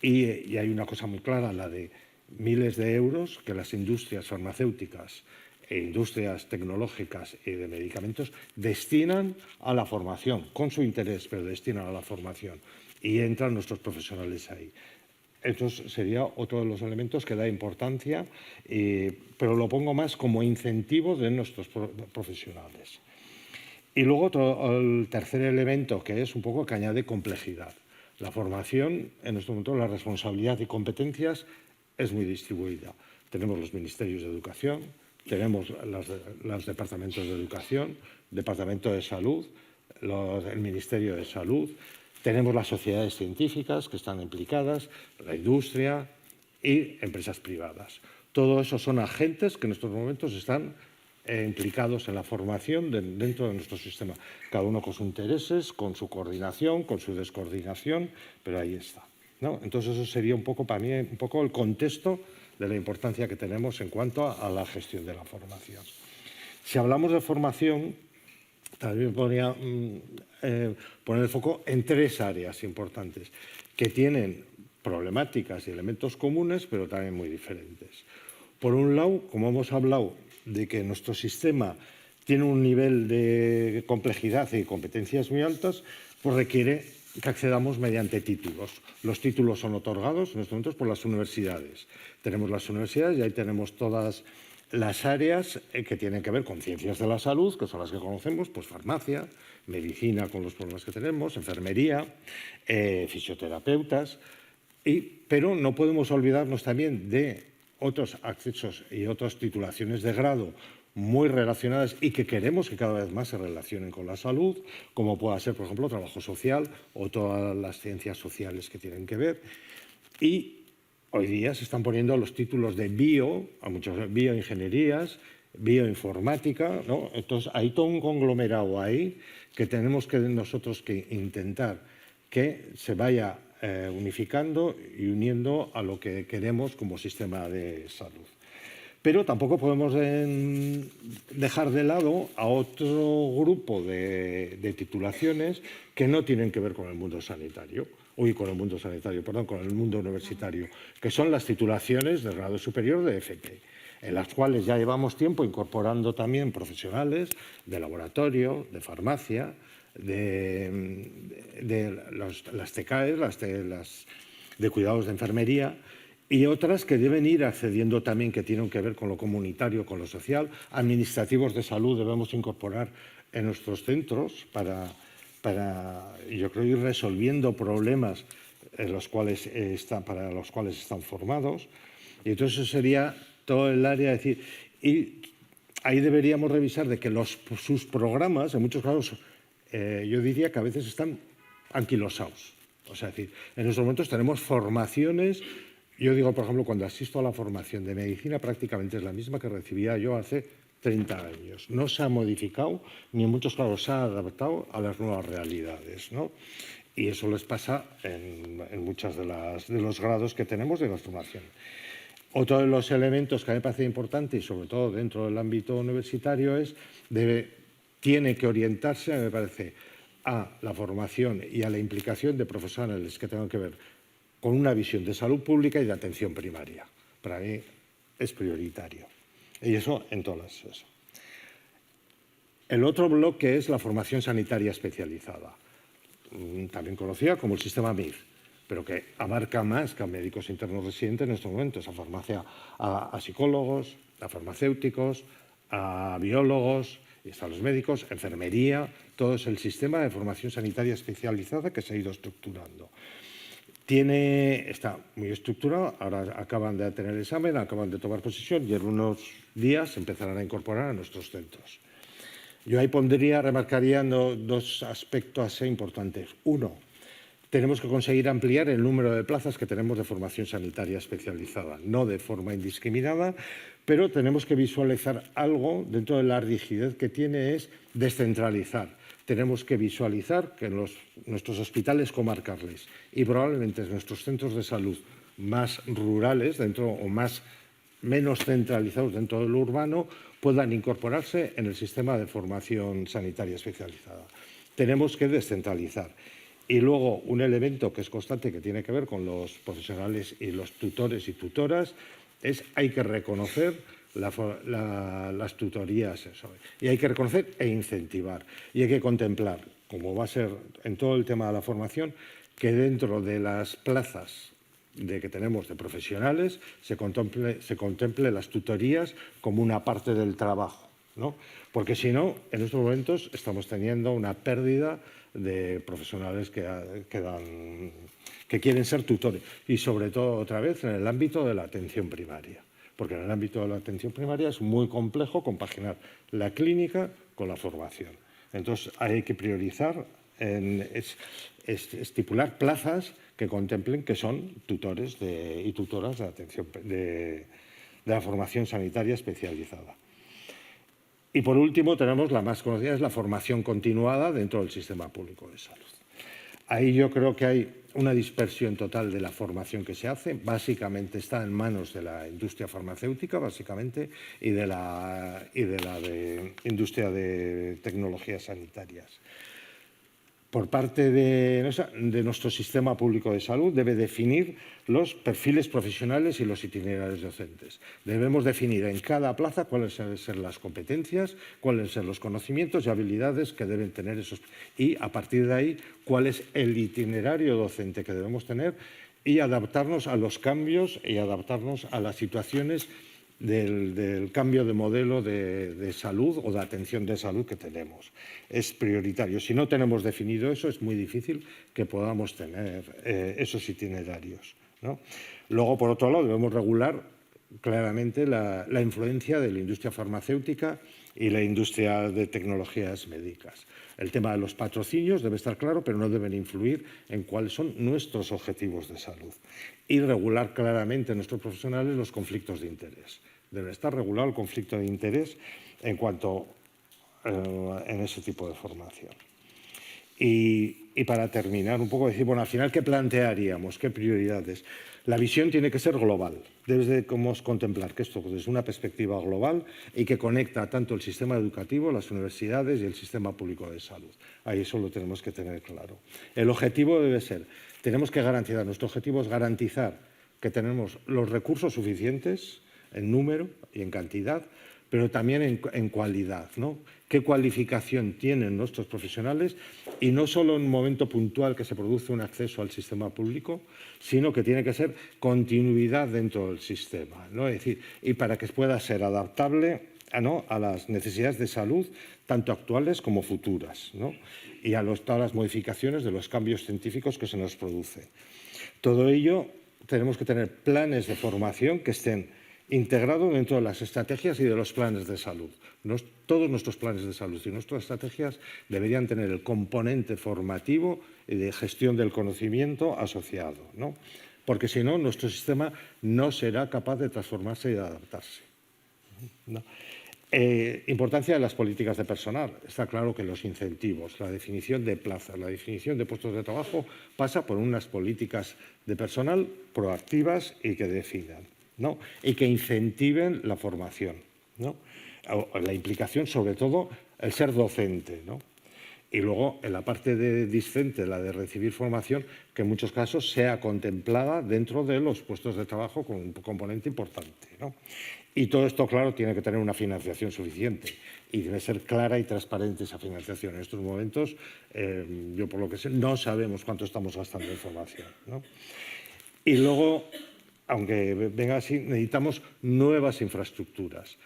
Y hay una cosa muy clara, la de miles de euros que las industrias farmacéuticas e industrias tecnológicas y de medicamentos destinan a la formación, con su interés, pero destinan a la formación. Y entran nuestros profesionales ahí. Esto sería otro de los elementos que da importancia, pero lo pongo más como incentivo de nuestros profesionales. Y luego el tercer elemento, que es un poco que añade complejidad. La formación, en este momento, la responsabilidad y competencias es muy distribuida. Tenemos los ministerios de educación, tenemos los departamentos de educación, departamento de salud, el ministerio de salud, tenemos las sociedades científicas que están implicadas, la industria y empresas privadas. Todo eso son agentes que en estos momentos están implicados en la formación dentro de nuestro sistema. Cada uno con sus intereses, con su coordinación, con su descoordinación, pero ahí está, ¿no? Entonces eso sería un poco para mí un poco el contexto de la importancia que tenemos en cuanto a la gestión de la formación. Si hablamos de formación, también podría poner el foco en 3 áreas importantes que tienen problemáticas y elementos comunes, pero también muy diferentes. Por un lado, como hemos hablado de que nuestro sistema tiene un nivel de complejidad y competencias muy altas, pues requiere que accedamos mediante títulos. Los títulos son otorgados en estos momentos por las universidades. Tenemos las universidades y ahí tenemos todas las áreas que tienen que ver con ciencias de la salud, que son las que conocemos, pues farmacia, medicina con los problemas que tenemos, enfermería, fisioterapeutas, pero no podemos olvidarnos también de otros accesos y otras titulaciones de grado muy relacionadas y que queremos que cada vez más se relacionen con la salud, como pueda ser, por ejemplo, trabajo social o todas las ciencias sociales que tienen que ver. Y hoy día se están poniendo los títulos de a muchas bioingenierías, bioinformática, ¿no? Entonces hay todo un conglomerado ahí que tenemos que nosotros que intentar que se vaya unificando y uniendo a lo que queremos como sistema de salud. Pero tampoco podemos dejar de lado a otro grupo de titulaciones que no tienen que ver con el mundo sanitario, con el mundo universitario, que son las titulaciones de grado superior de FP, en las cuales ya llevamos tiempo incorporando también profesionales de laboratorio, de farmacia, de las TCAE, las de cuidados de enfermería, y otras que deben ir accediendo también, que tienen que ver con lo comunitario, con lo social. Administrativos de salud debemos incorporar en nuestros centros para yo creo, ir resolviendo problemas para los cuales están formados. Y entonces eso sería todo el área, decir, y ahí deberíamos revisar de que sus programas, en muchos casos, yo diría que a veces están anquilosados. O sea, es decir, en estos momentos tenemos formaciones. Yo digo, por ejemplo, cuando asisto a la formación de medicina, prácticamente es la misma que recibía yo hace 30 años. No se ha modificado, ni en muchos casos se ha adaptado a las nuevas realidades, ¿no? Y eso les pasa en muchos de los grados que tenemos de la formación. Otro de los elementos que a mí me parece importante, y sobre todo dentro del ámbito universitario, tiene que orientarse, me parece, a la formación y a la implicación de profesionales que tengan que ver con una visión de salud pública y de atención primaria. Para mí es prioritario. Y eso en todas las. El otro bloque es la formación sanitaria especializada, también conocida como el sistema MIR, pero que abarca más que a médicos internos residentes en estos momentos, a farmacia, a psicólogos, a farmacéuticos, a biólogos, y están los médicos, enfermería, todo es el sistema de formación sanitaria especializada que se ha ido estructurando. Está muy estructurado, ahora acaban de tener el examen, acaban de tomar posesión y en unos días se empezarán a incorporar a nuestros centros. Yo ahí remarcaría dos aspectos importantes. Uno, tenemos que conseguir ampliar el número de plazas que tenemos de formación sanitaria especializada, no de forma indiscriminada, pero tenemos que visualizar algo dentro de la rigidez que tiene, es descentralizar. Tenemos que visualizar que en nuestros hospitales comarcales y probablemente en nuestros centros de salud más rurales menos centralizados dentro de lo urbano puedan incorporarse en el sistema de formación sanitaria especializada. Tenemos que descentralizar. Y luego un elemento que es constante, que tiene que ver con los profesionales y los tutores y tutoras, hay que reconocer las tutorías, y hay que reconocer e incentivar. Y hay que contemplar, como va a ser en todo el tema de la formación, que dentro de las plazas que tenemos de profesionales se contemple las tutorías como una parte del trabajo, ¿no? Porque si no, en estos momentos estamos teniendo una pérdida de profesionales que quieren ser tutores, y sobre todo, otra vez, en el ámbito de la atención primaria. Porque en el ámbito de la atención primaria es muy complejo compaginar la clínica con la formación. Entonces, hay que priorizar, estipular plazas que contemplen que son tutores y tutoras de la formación sanitaria especializada. Y por último, tenemos la más conocida, es la formación continuada dentro del sistema público de salud. Ahí yo creo que hay una dispersión total de la formación que se hace. Básicamente está en manos de la industria farmacéutica, básicamente, y de la industria de tecnologías sanitarias. Por parte de nuestro sistema público de salud, debe definir los perfiles profesionales y los itinerarios docentes. Debemos definir en cada plaza cuáles deben ser las competencias, cuáles deben ser los conocimientos y habilidades que deben tener esos, y a partir de ahí cuál es el itinerario docente que debemos tener, y adaptarnos a los cambios y adaptarnos a las situaciones del cambio de modelo de salud o de atención de salud que tenemos. Es prioritario. Si no tenemos definido eso, es muy difícil que podamos tener esos itinerarios, ¿no? Luego, por otro lado, debemos regular claramente la influencia de la industria farmacéutica y la industria de tecnologías médicas. El tema de los patrocinios debe estar claro, pero no deben influir en cuáles son nuestros objetivos de salud. Y regular claramente en nuestros profesionales los conflictos de interés. Debe estar regulado el conflicto de interés en cuanto en ese tipo de formación. Y para terminar, un poco decir, bueno, al final, ¿qué plantearíamos? ¿Qué prioridades? La visión tiene que ser global. Debes de contemplar que esto desde una perspectiva global y que conecta tanto el sistema educativo, las universidades y el sistema público de salud. Ahí eso lo tenemos que tener claro. El objetivo debe ser, tenemos que garantizar, nuestro objetivo es garantizar que tenemos los recursos suficientes en número y en cantidad, pero también en cualidad, ¿no? ¿Qué cualificación tienen nuestros profesionales? Y no solo en un momento puntual que se produce un acceso al sistema público, sino que tiene que ser continuidad dentro del sistema, ¿no? Es decir, y para que pueda ser adaptable a las necesidades de salud, tanto actuales como futuras, ¿no? Y a todas las modificaciones de los cambios científicos que se nos producen. Todo ello tenemos que tener planes de formación que estén integrado dentro de las estrategias y de los planes de salud. Todos nuestros planes de salud y nuestras estrategias deberían tener el componente formativo y de gestión del conocimiento asociado, ¿no? Porque si no, nuestro sistema no será capaz de transformarse y de adaptarse, ¿no? Importancia de las políticas de personal. Está claro que los incentivos, la definición de plazas, la definición de puestos de trabajo pasa por unas políticas de personal proactivas y que definan, ¿no? Y que incentiven la formación, ¿no? La implicación, sobre todo, el ser docente, ¿no? Y luego, en la parte de discente, la de recibir formación, que en muchos casos sea contemplada dentro de los puestos de trabajo con un componente importante, ¿no? Y todo esto, claro, tiene que tener una financiación suficiente y debe ser clara y transparente esa financiación. En estos momentos, yo por lo que sé, no sabemos cuánto estamos gastando en formación, ¿no? Y luego, aunque venga así, necesitamos nuevas infraestructuras.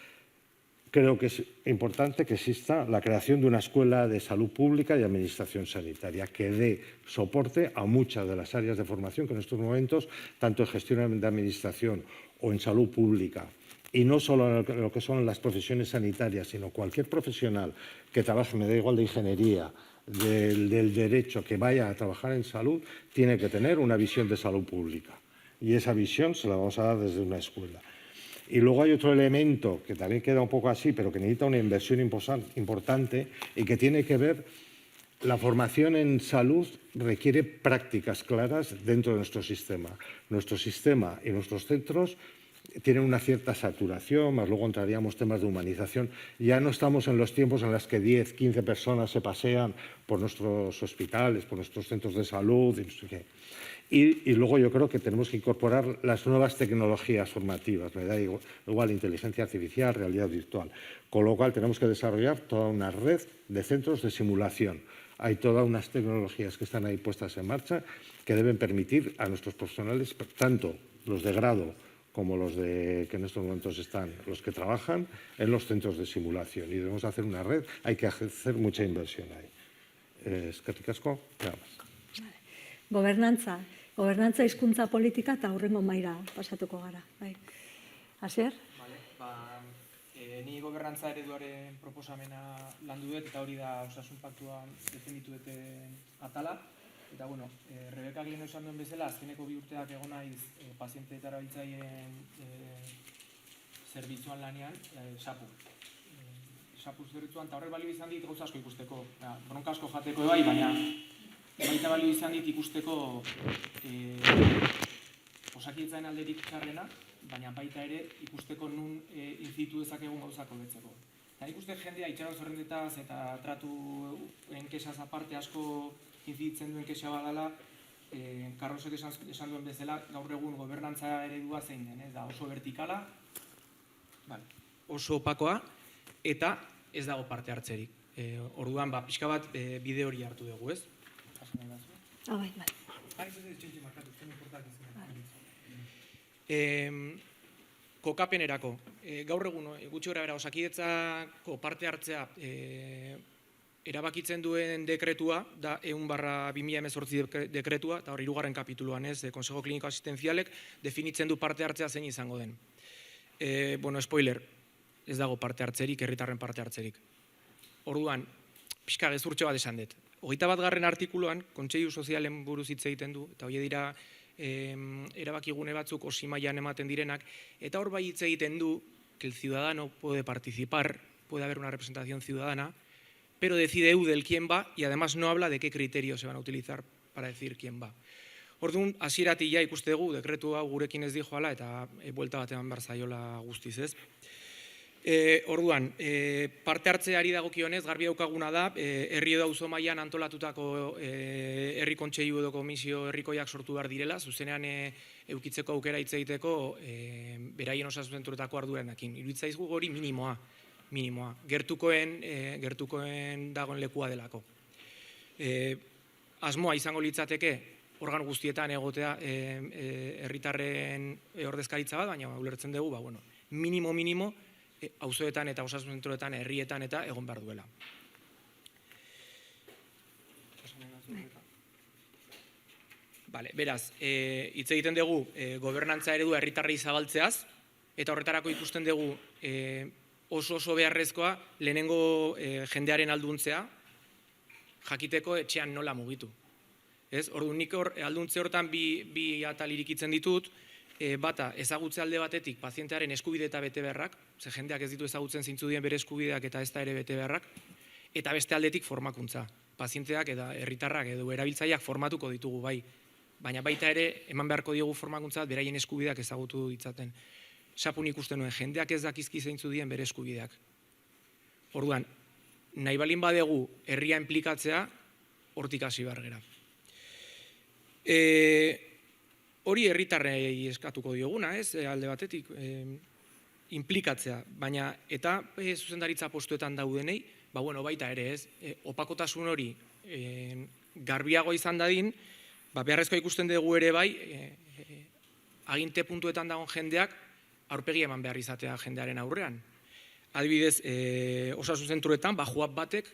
Creo que es importante que exista la creación de una escuela de salud pública y administración sanitaria que dé soporte a muchas de las áreas de formación que en estos momentos, tanto en gestión de administración o en salud pública, y no solo en lo que son las profesiones sanitarias, sino cualquier profesional que trabaje, me da igual de ingeniería, del derecho, que vaya a trabajar en salud, tiene que tener una visión de salud pública. Y esa visión se la vamos a dar desde una escuela. Y luego hay otro elemento que también queda un poco así, pero que necesita una inversión importante y que tiene que ver, la formación en salud requiere prácticas claras dentro de nuestro sistema. Nuestro sistema y nuestros centros tienen una cierta saturación, más luego entraríamos temas de humanización. Ya no estamos en los tiempos en los que 10, 15 personas se pasean por nuestros hospitales, por nuestros centros de salud, y no sé qué. Y luego yo creo que tenemos que incorporar las nuevas tecnologías formativas, me da igual inteligencia artificial, realidad virtual, con lo cual tenemos que desarrollar toda una red de centros de simulación. Hay todas unas tecnologías que están ahí puestas en marcha que deben permitir a nuestros profesionales, tanto los de grado como los que en estos momentos están, los que trabajan en los centros de simulación. Y debemos hacer una red, hay que hacer mucha inversión ahí. Eskerrik asko, nada más. Gobernantza hizkuntza politika eta aurrengo maila pasatuko gara. Bai. Asier? Ni gobernantza ereduaren proposamena landu dut, eta hori da osasun paktuan definitu duten atala. Eta, bueno, Rebekak lehen esan duen bezala, azkeneko 2 urteak egon naiz paziente eta erabiltzaileen zerbitzuan lanean, SAPU. SAPU zerbitzuan, eta horrek balio izan dit gauza asko ikusteko. Bronka asko jateko bai, baina baita balio izan dit ikusteko osakidetzaren alderik txarrena, baina baita ere ikusteko nun inzitu dezakegun gauzak hobetzeko. Eta ikuste jendea itxaron zerrendetaz eta tratu enkesaz aparte asko inzitzen duen kexa badala, Carlosek esan duen bezala, gaur egun gobernantza eredua zein den, da oso vertikala, oso opakoa, eta ez dago parte hartzerik. Orduan, pixka bat bide hori hartu dugu, ez? Bai. Kokapenerako, gaur egun gutxi gorabehera Osakidetzako parte hartzea erabakitzen duen dekretua, da 1/2018 dekretua, eta hori 2. kapituluan ez, Consejo Kliniko Asistenzialek definitzen du parte hartzea zein izango den. Bueno, spoiler, ez dago parte hartzerik, herritarren parte hartzerik. Orduan, pixka gezurtxo bat esan dut. 21. artikuluan, Kontseilu Sozialen buruz hitz egiten du, eta hori dira erabakigune batzuk osi mailan ematen direnak, eta hor bai hitz egiten du que el ciudadano puede participar, puede haber una representación ciudadana, pero decide Eudel quién va y además no habla de qué criterios se van a utilizar para decir quién va. Orduan, hasieratik ja ikuste dugu, dekretu hau gurekin ez dijo hala, eta buelta bat eman behar zaiola guztiz, ez? Orduan, parte hartzeari dagokionez, garbi daukaguna da, herri edo auzo mailan antolatutako herri kontseilu edo komisio herrikoiak sortu behar direla, zuzenean eukitzeko aukera hitz egiteko beraien osasun zentroetako ardurarekin. Iruditzen zaigu hori minimoa, gertukoen dagoen lekua delako. Asmoa izango litzateke organo guztietan egotea herritarren ordezkaritza bat, baina ulertzen dugu, minimo auzoetan eta osasun zentroetan, herrietan eta egon behar duela. Beraz, hitz egiten dugu gobernantza eredu herritarrei zabaltzeaz, eta horretarako ikusten dugu oso beharrezkoa lehenengo jendearen alduntzea, jakiteko etxean nola mugitu. Orduan, nik alduntze hortan bi atal irikitzen ditut, bata, ezagutze alde batetik pazientearen eskubide eta betebeharrak, ze jendeak ez ditu ezagutzen zeintzu dien bere eskubideak eta ez da ere betebeharrak, eta beste aldetik formakuntza. Pazienteak eta herritarrak edo erabiltzaileak formatuko ditugu bai, baina baita ere eman beharko diogu formakuntza beraien eskubideak ezagutu ditzaten. Sapun ikusten nuen, jendeak ez dakizki zeintzu dien bere eskubideak. Orduan, nahi balin badegu herria inplikatzea, hortik hasi behar gera. Hori herritarrei eskatuko dioguna, alde batetik, inplikatzea, baina eta zuzendaritza postuetan daudenei, baita ere opakotasun hori garbiago izan dadin, beharrezkoa ikusten dugu ere bai, aginte puntuetan dagoen jendeak aurpegi eman behar izatea jendearen aurrean. Adibidez, osasun zentruetan, joab batek,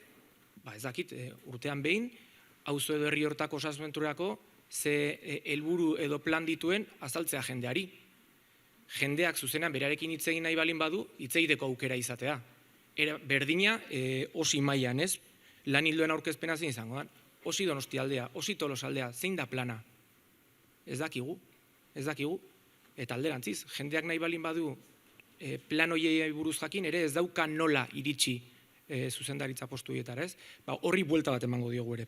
ez dakit, urtean behin, auzo edo herri hortako osasun zentrurako, ze helburu edo plan dituen azaltzea jendeari. Jendeak zuzenean berarekin hitz egin nahi balin badu, hitz egiteko aukera izatea. Berdina, osi mailan, ez? Lan hildoen aurkezpena zein izango da. Osi Donostialdea, osi Tolosaldea, zein da plana? Ez dakigu. Eta alderantziz, jendeak nahi balin badu plan hoiei buruz jakin, ere ez dauka nola iritsi zuzendaritza postuetara, ez? Horri buelta bat emango diogu ere.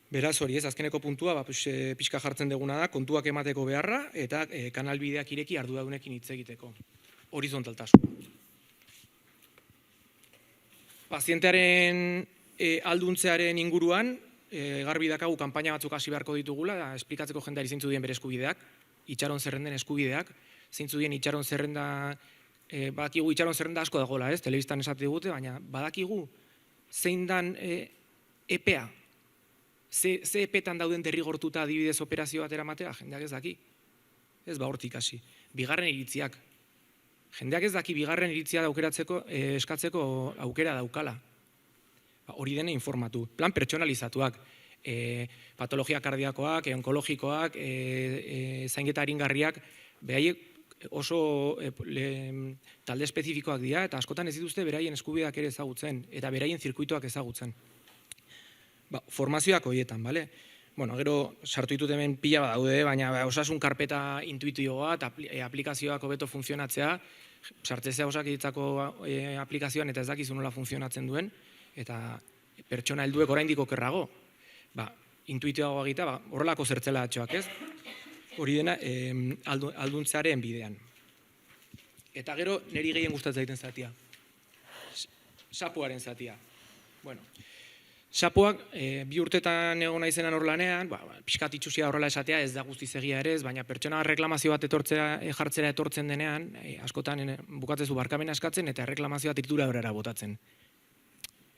Beraz hori, azkeneko puntua, pixka jartzen duguna da, kontuak emateko beharra eta kanalbideak ireki arduradunekin hitz egiteko. Horizontaltasuna. Pazientearen alduntzearen inguruan, garbi dakagu kanpaina batzuk hasi beharko ditugula, esplikatzeko jendeari zeintzu dien bere eskubideak, itxaron zerrenden eskubideak, zeintzu dien itxaron zerrenda, badakigu itxaron zerrenda asko dagoela, telebistan esate digute, baina badakigu zein dan EPEA, ze epetan dauden derrigortuta adibidez operazio bat eramatea, jendeak ez daki. Ez hortik hasi. Bigarren iritziak. Jendeak ez daki bigarren iritzia eskatzeko aukera daukala. Hori dene informatu. Plan pertsonalizatuak. Patologia kardiakoak, onkologikoak, zainketa aringarriak, behaiek oso talde espezifikoak dira, eta askotan ez dituzte beraien eskubideak ere ezagutzen, eta beraien zirkuituak ezagutzen. Formazioak horietan, bale? Gero sartu ditut hemen pila bat daude, baina osasun karpeta intuitioa eta aplikazioak hobeto funtzionatzea, sartzea osakidetzako aplikazioan eta ez dakizu nola funtzionatzen duen, eta pertsona helduek oraindik okerrago. Intuitioago egitea, horrelako zertzela atxoak, ez? Hori dena alduntzearen bidean. Eta gero niri gehien gustatzen zaiten zatia. Sapuaren zatia. Sapoak, 2 urtetan egon naizenan hor lanean, pixkat itxusia horrela esatea ez da guztiz egia ere ez, baina pertsona reklamazio bat jartzera etortzen denean, askotan bukatzezu barkamena eskatzen eta reklamazioa tritura horrera botatzen.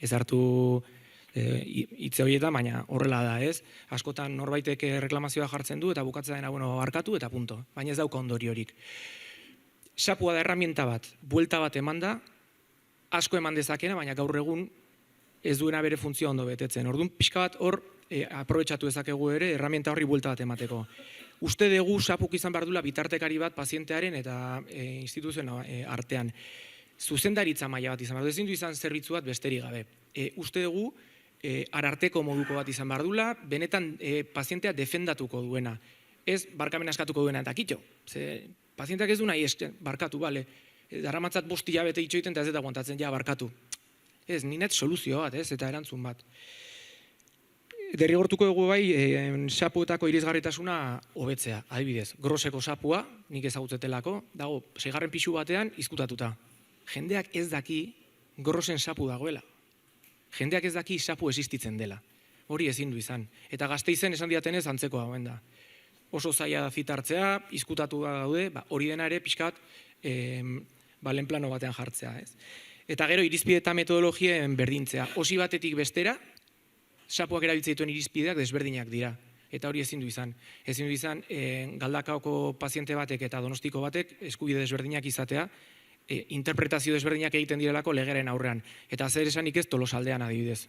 Ez hartu hitze horietan, baina horrela da ez. Askotan norbaitek reklamazioa jartzen du eta bukatzen dena barkatu eta punto, baina ez dauka ondori horik. Sapua da erramienta bat, buelta bat emanda, asko eman dezakena, baina gaur egun ez duena bere funtzioa ondo betetzen. Orduan, pixka bat hor aprobetxatu ezakegu ere erramienta horri buelta bat emateko. Uste dugu SAPuk izan behar duela bitartekari bat pazientearen eta instituzioen artean. Zuzendaritza maila bat izan behar du, ezin du izan zerbitzu bat besterik gabe. Uste dugu ararteko moduko bat izan behar duela, benetan pazientea defendatuko duena. Ez barkamena eskatuko duena eta kitxo. Pazienteak ez du nahi barkatu, bale. Daramatzat 5 hilabete itxoiten eta ez eta aguantatzen, ja, barkatu. Ez, ninet soluzio bat, ez, eta erantzun bat. Derrigortuko dugu bai, sapuetako irisgarritasuna hobetzea. Adibidez, groseko sapua, nik ezagutzetelako, dago, 6. pisu batean izkutatuta. Jendeak ez daki grosen sapu dagoela. Jendeak ez daki sapu existitzen dela. Hori ezin du izan. Eta Gasteizen esan diatenez antzekoa hauen da. Oso zaila da zitartzea, izkutatu daude, hori dena ere pixkat lehen plano batean jartzea. Eta gero irizpide eta metodologien berdintzea. Osi batetik bestera, sapuak erabiltzen dituen irizpideak desberdinak dira. Eta hori ezin du izan. Ezin du izan, Galdakaoko paziente batek eta Donostiko batek eskubide desberdinak izatea, interpretazio desberdinak egiten direlako legeren aurrean. Eta zer esanik ez Tolosaldean adibidez.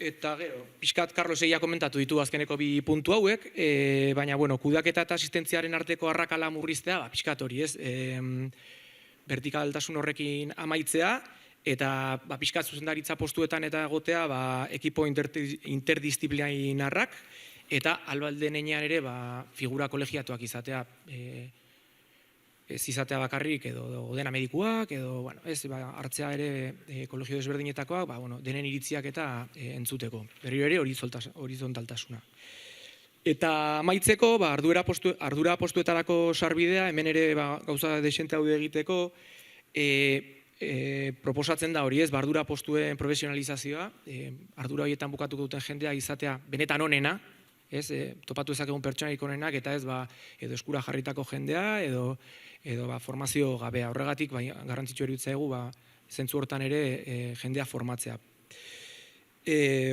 Eta gero, pixkat Carlos egia komentatu ditu azkeneko 2 puntu hauek, baina, kudeaketa eta asistentziaren arteko arrakala murriztea, pixkat hori ez, vertikaltasun horrekin amaitzea, eta pixkat zuzendaritza postuetan eta egotea ekipo interdisciplinarrak, eta albalden enean ere figura kolegiatuak izatea, ez izatea bakarrik edo dena medikuak, edo hartzea ere kolegio desberdinetakoak, denen iritziak eta entzuteko. Berriro ere horizontaltasuna. Eta amaitzeko, ardura postuetarako sarbidea, hemen ere gauza desente hau egiteko, proposatzen da hori ez, ardura postuen profesionalizazioa, ardura horietan bukatuko duten jendea izatea benetan onena, topatu ezakegun pertsonarik onenak, eta ez edo eskura jarritako jendea, edo formazio gabea. Horregatik, garrantzitsu eruditzaigu, zentzu hortan ere jendea formatzea.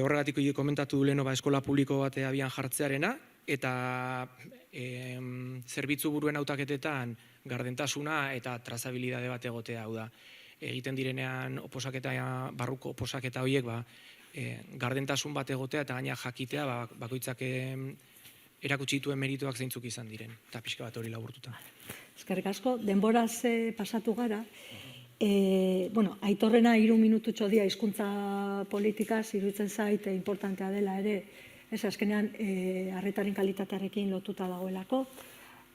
Horregatik komentatu du leheno eskola publiko bate abian jartzearena, eta zerbitzu buruen hautaketetan gardentasuna eta trazabilidade bat egotea hau da. Egiten direnean barruko oposaketa horiek, gardentasun bat egotea eta gaina jakitea bakoitzak erakutsi dituen merituak zeintzuk izan diren. Eta pixka bat hori laburtuta. Eskerrik asko, denboraz pasatu gara. Aitorrena 3 minututxo dia hizkuntza politikaz, iruditzen zait importantea dela ere, ez azkenean arretaren kalitatearekin lotuta dagoelako.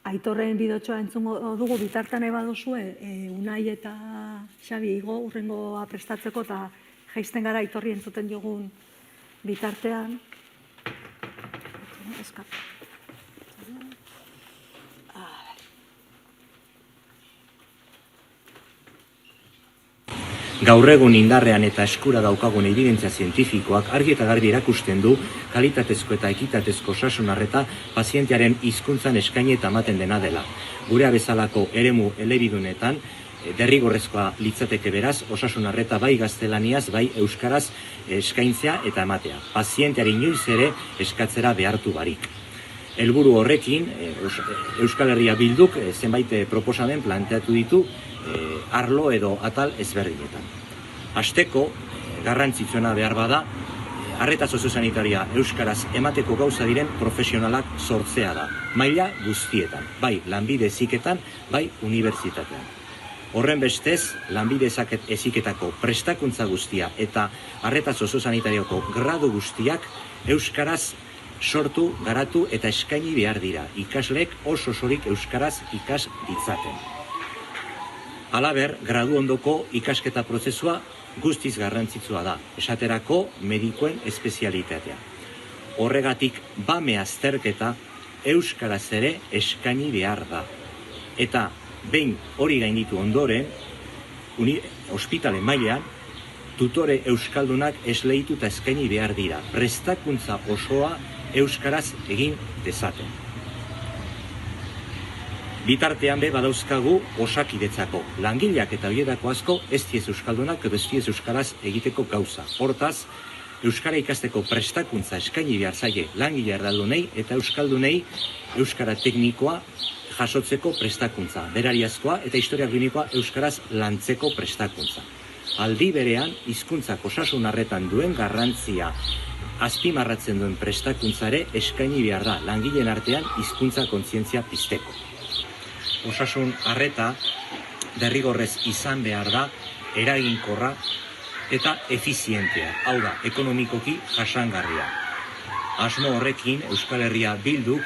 Aitorren bidotxoa entzungo dugu bitartean nahi baduzue, Unai eta Xabi Igo urrengoa prestatzeko eta jaisten gara Aitorri entzuten diogun bitartean. Gaur egun indarrean eta eskura daukagun ebidentzia zientifikoak argi eta garbi erakusten du kalitatezko eta ekitatezko osasun arreta pazientearen hizkuntzan eskaini eta ematen dena dela. Gurea bezalako eremu elebidunetan derrigorrezkoa litzateke beraz osasun arreta bai gaztelaniaz bai euskaraz eskaintzea eta ematea. Pazienteari inoiz ere eskatzera behartu barik. Helburu horrekin Euskal Herria Bilduk zenbait proposamen planteatu ditu arlo edo atal ezberdinetan. Hasteko, garrantzitsuena behar bada, arreta soziosanitaria euskaraz emateko gauza diren profesionalak sortzea da. Maila guztietan, bai lanbide heziketan, bai unibertsitatean. Horren bestez, lanbide heziketako prestakuntza guztia eta arreta soziosanitarioko gradu guztiak euskaraz sortu, garatu eta eskaini behar dira. Ikasleek oso osorik euskaraz ikas ditzaten. Halaber, gradu ondoko ikasketa prozesua guztiz garrantzitsua da, esaterako medikuen espezialitatea. Horregatik, bame azterketa euskaraz ere eskaini behar da. Eta, behin hori gainditu ondoren, ospitale mailean, tutore euskaldunak esleitu eta eskaini behar dira. Prestakuntza osoa euskaraz egin dezaten. Bitartean be badauzkagu osakidetzako. Langileak eta horietako asko ez diez euskaldunak edo ez diez euskaraz egiteko gauza. Hortaz, euskara ikasteko prestakuntza eskaini behar zaie langile erdaldunei eta euskaldunei euskara teknikoa jasotzeko prestakuntza. Berariazkoa eta historia klinikoa euskaraz lantzeko prestakuntza. aldi berean hizkuntzak osasun arretan duen garrantzia azpimarratzen duen prestakuntzare eskaini behar da langileen artean hizkuntza kontzientzia pizteko. Osasun arreta derrigorrez izan behar da eraginkorra eta efizientea, hau da, ekonomikoki jasangarria. Asmo horrekin Euskal Herria Bilduk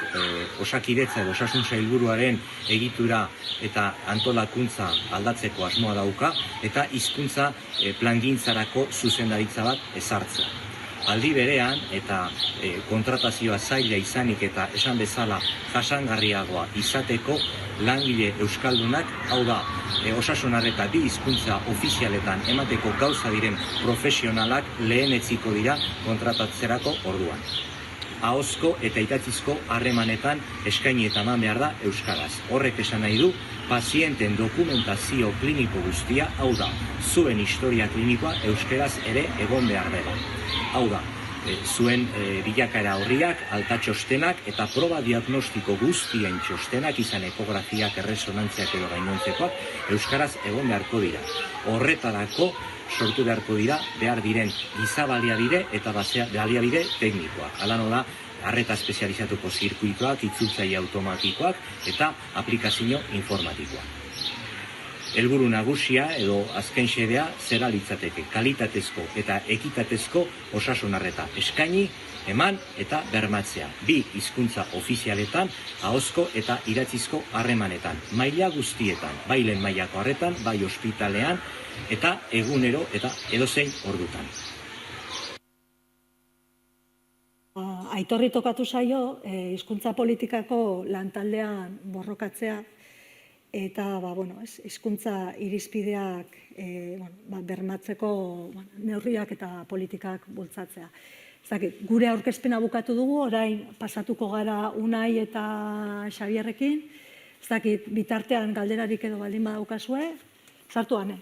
Osakidetza edo Osasun Sailburuaren egitura eta antolakuntza aldatzeko asmoa dauka eta hizkuntza plangintzarako zuzendaritza bat ezartzea. Aldi berean eta kontratazioa zaila izanik eta esan bezala jasangarriagoa izateko langile euskaldunak, hau da, osasun arreta bi hizkuntza ofizialetan emateko gauza diren profesionalak lehenetsiko dira kontratatzerako orduan. Ahozko eta idatzizko harremanetan eskaini eta eman behar da euskaraz. Horrek esan nahi du, pazienten dokumentazio kliniko guztia, hau da, zuen historia klinikoa euskaraz ere egon behar dela. Hau da, zuen bilakaera horriak, alta txostenak eta proba diagnostiko guztien txostenak, izan ekografiak, erresonantziak edo gainontzekoak, euskaraz egon beharko dira. Horretarako sortu beharko dira behar diren giza baliabide eta baliabide teknikoak. Hala nola, arreta espezializatuko zirkuituak, itzultzaile automatikoak eta aplikazio informatikoak. Helburu nagusia edo azken xedea zera litzateke kalitatezko eta ekitatezko osasun arreta eskaini, eman eta bermatzea. Bi hizkuntza ofizialetan, ahozko eta idatzizko harremanetan, maila guztietan, bai lehen mailako arretan, bai ospitalean eta egunero eta edozein ordutan. Aitorri tokatu zaio hizkuntza politikako lantaldean borrokatzea eta hizkuntza irizpideak bermatzeko neurriak eta politikak bultzatzea. Gure aurkezpena bukatu dugu, orain pasatuko gara Unai eta Xabierrekin. Bitartean galderarik edo baldin badaukazue, sartu ane.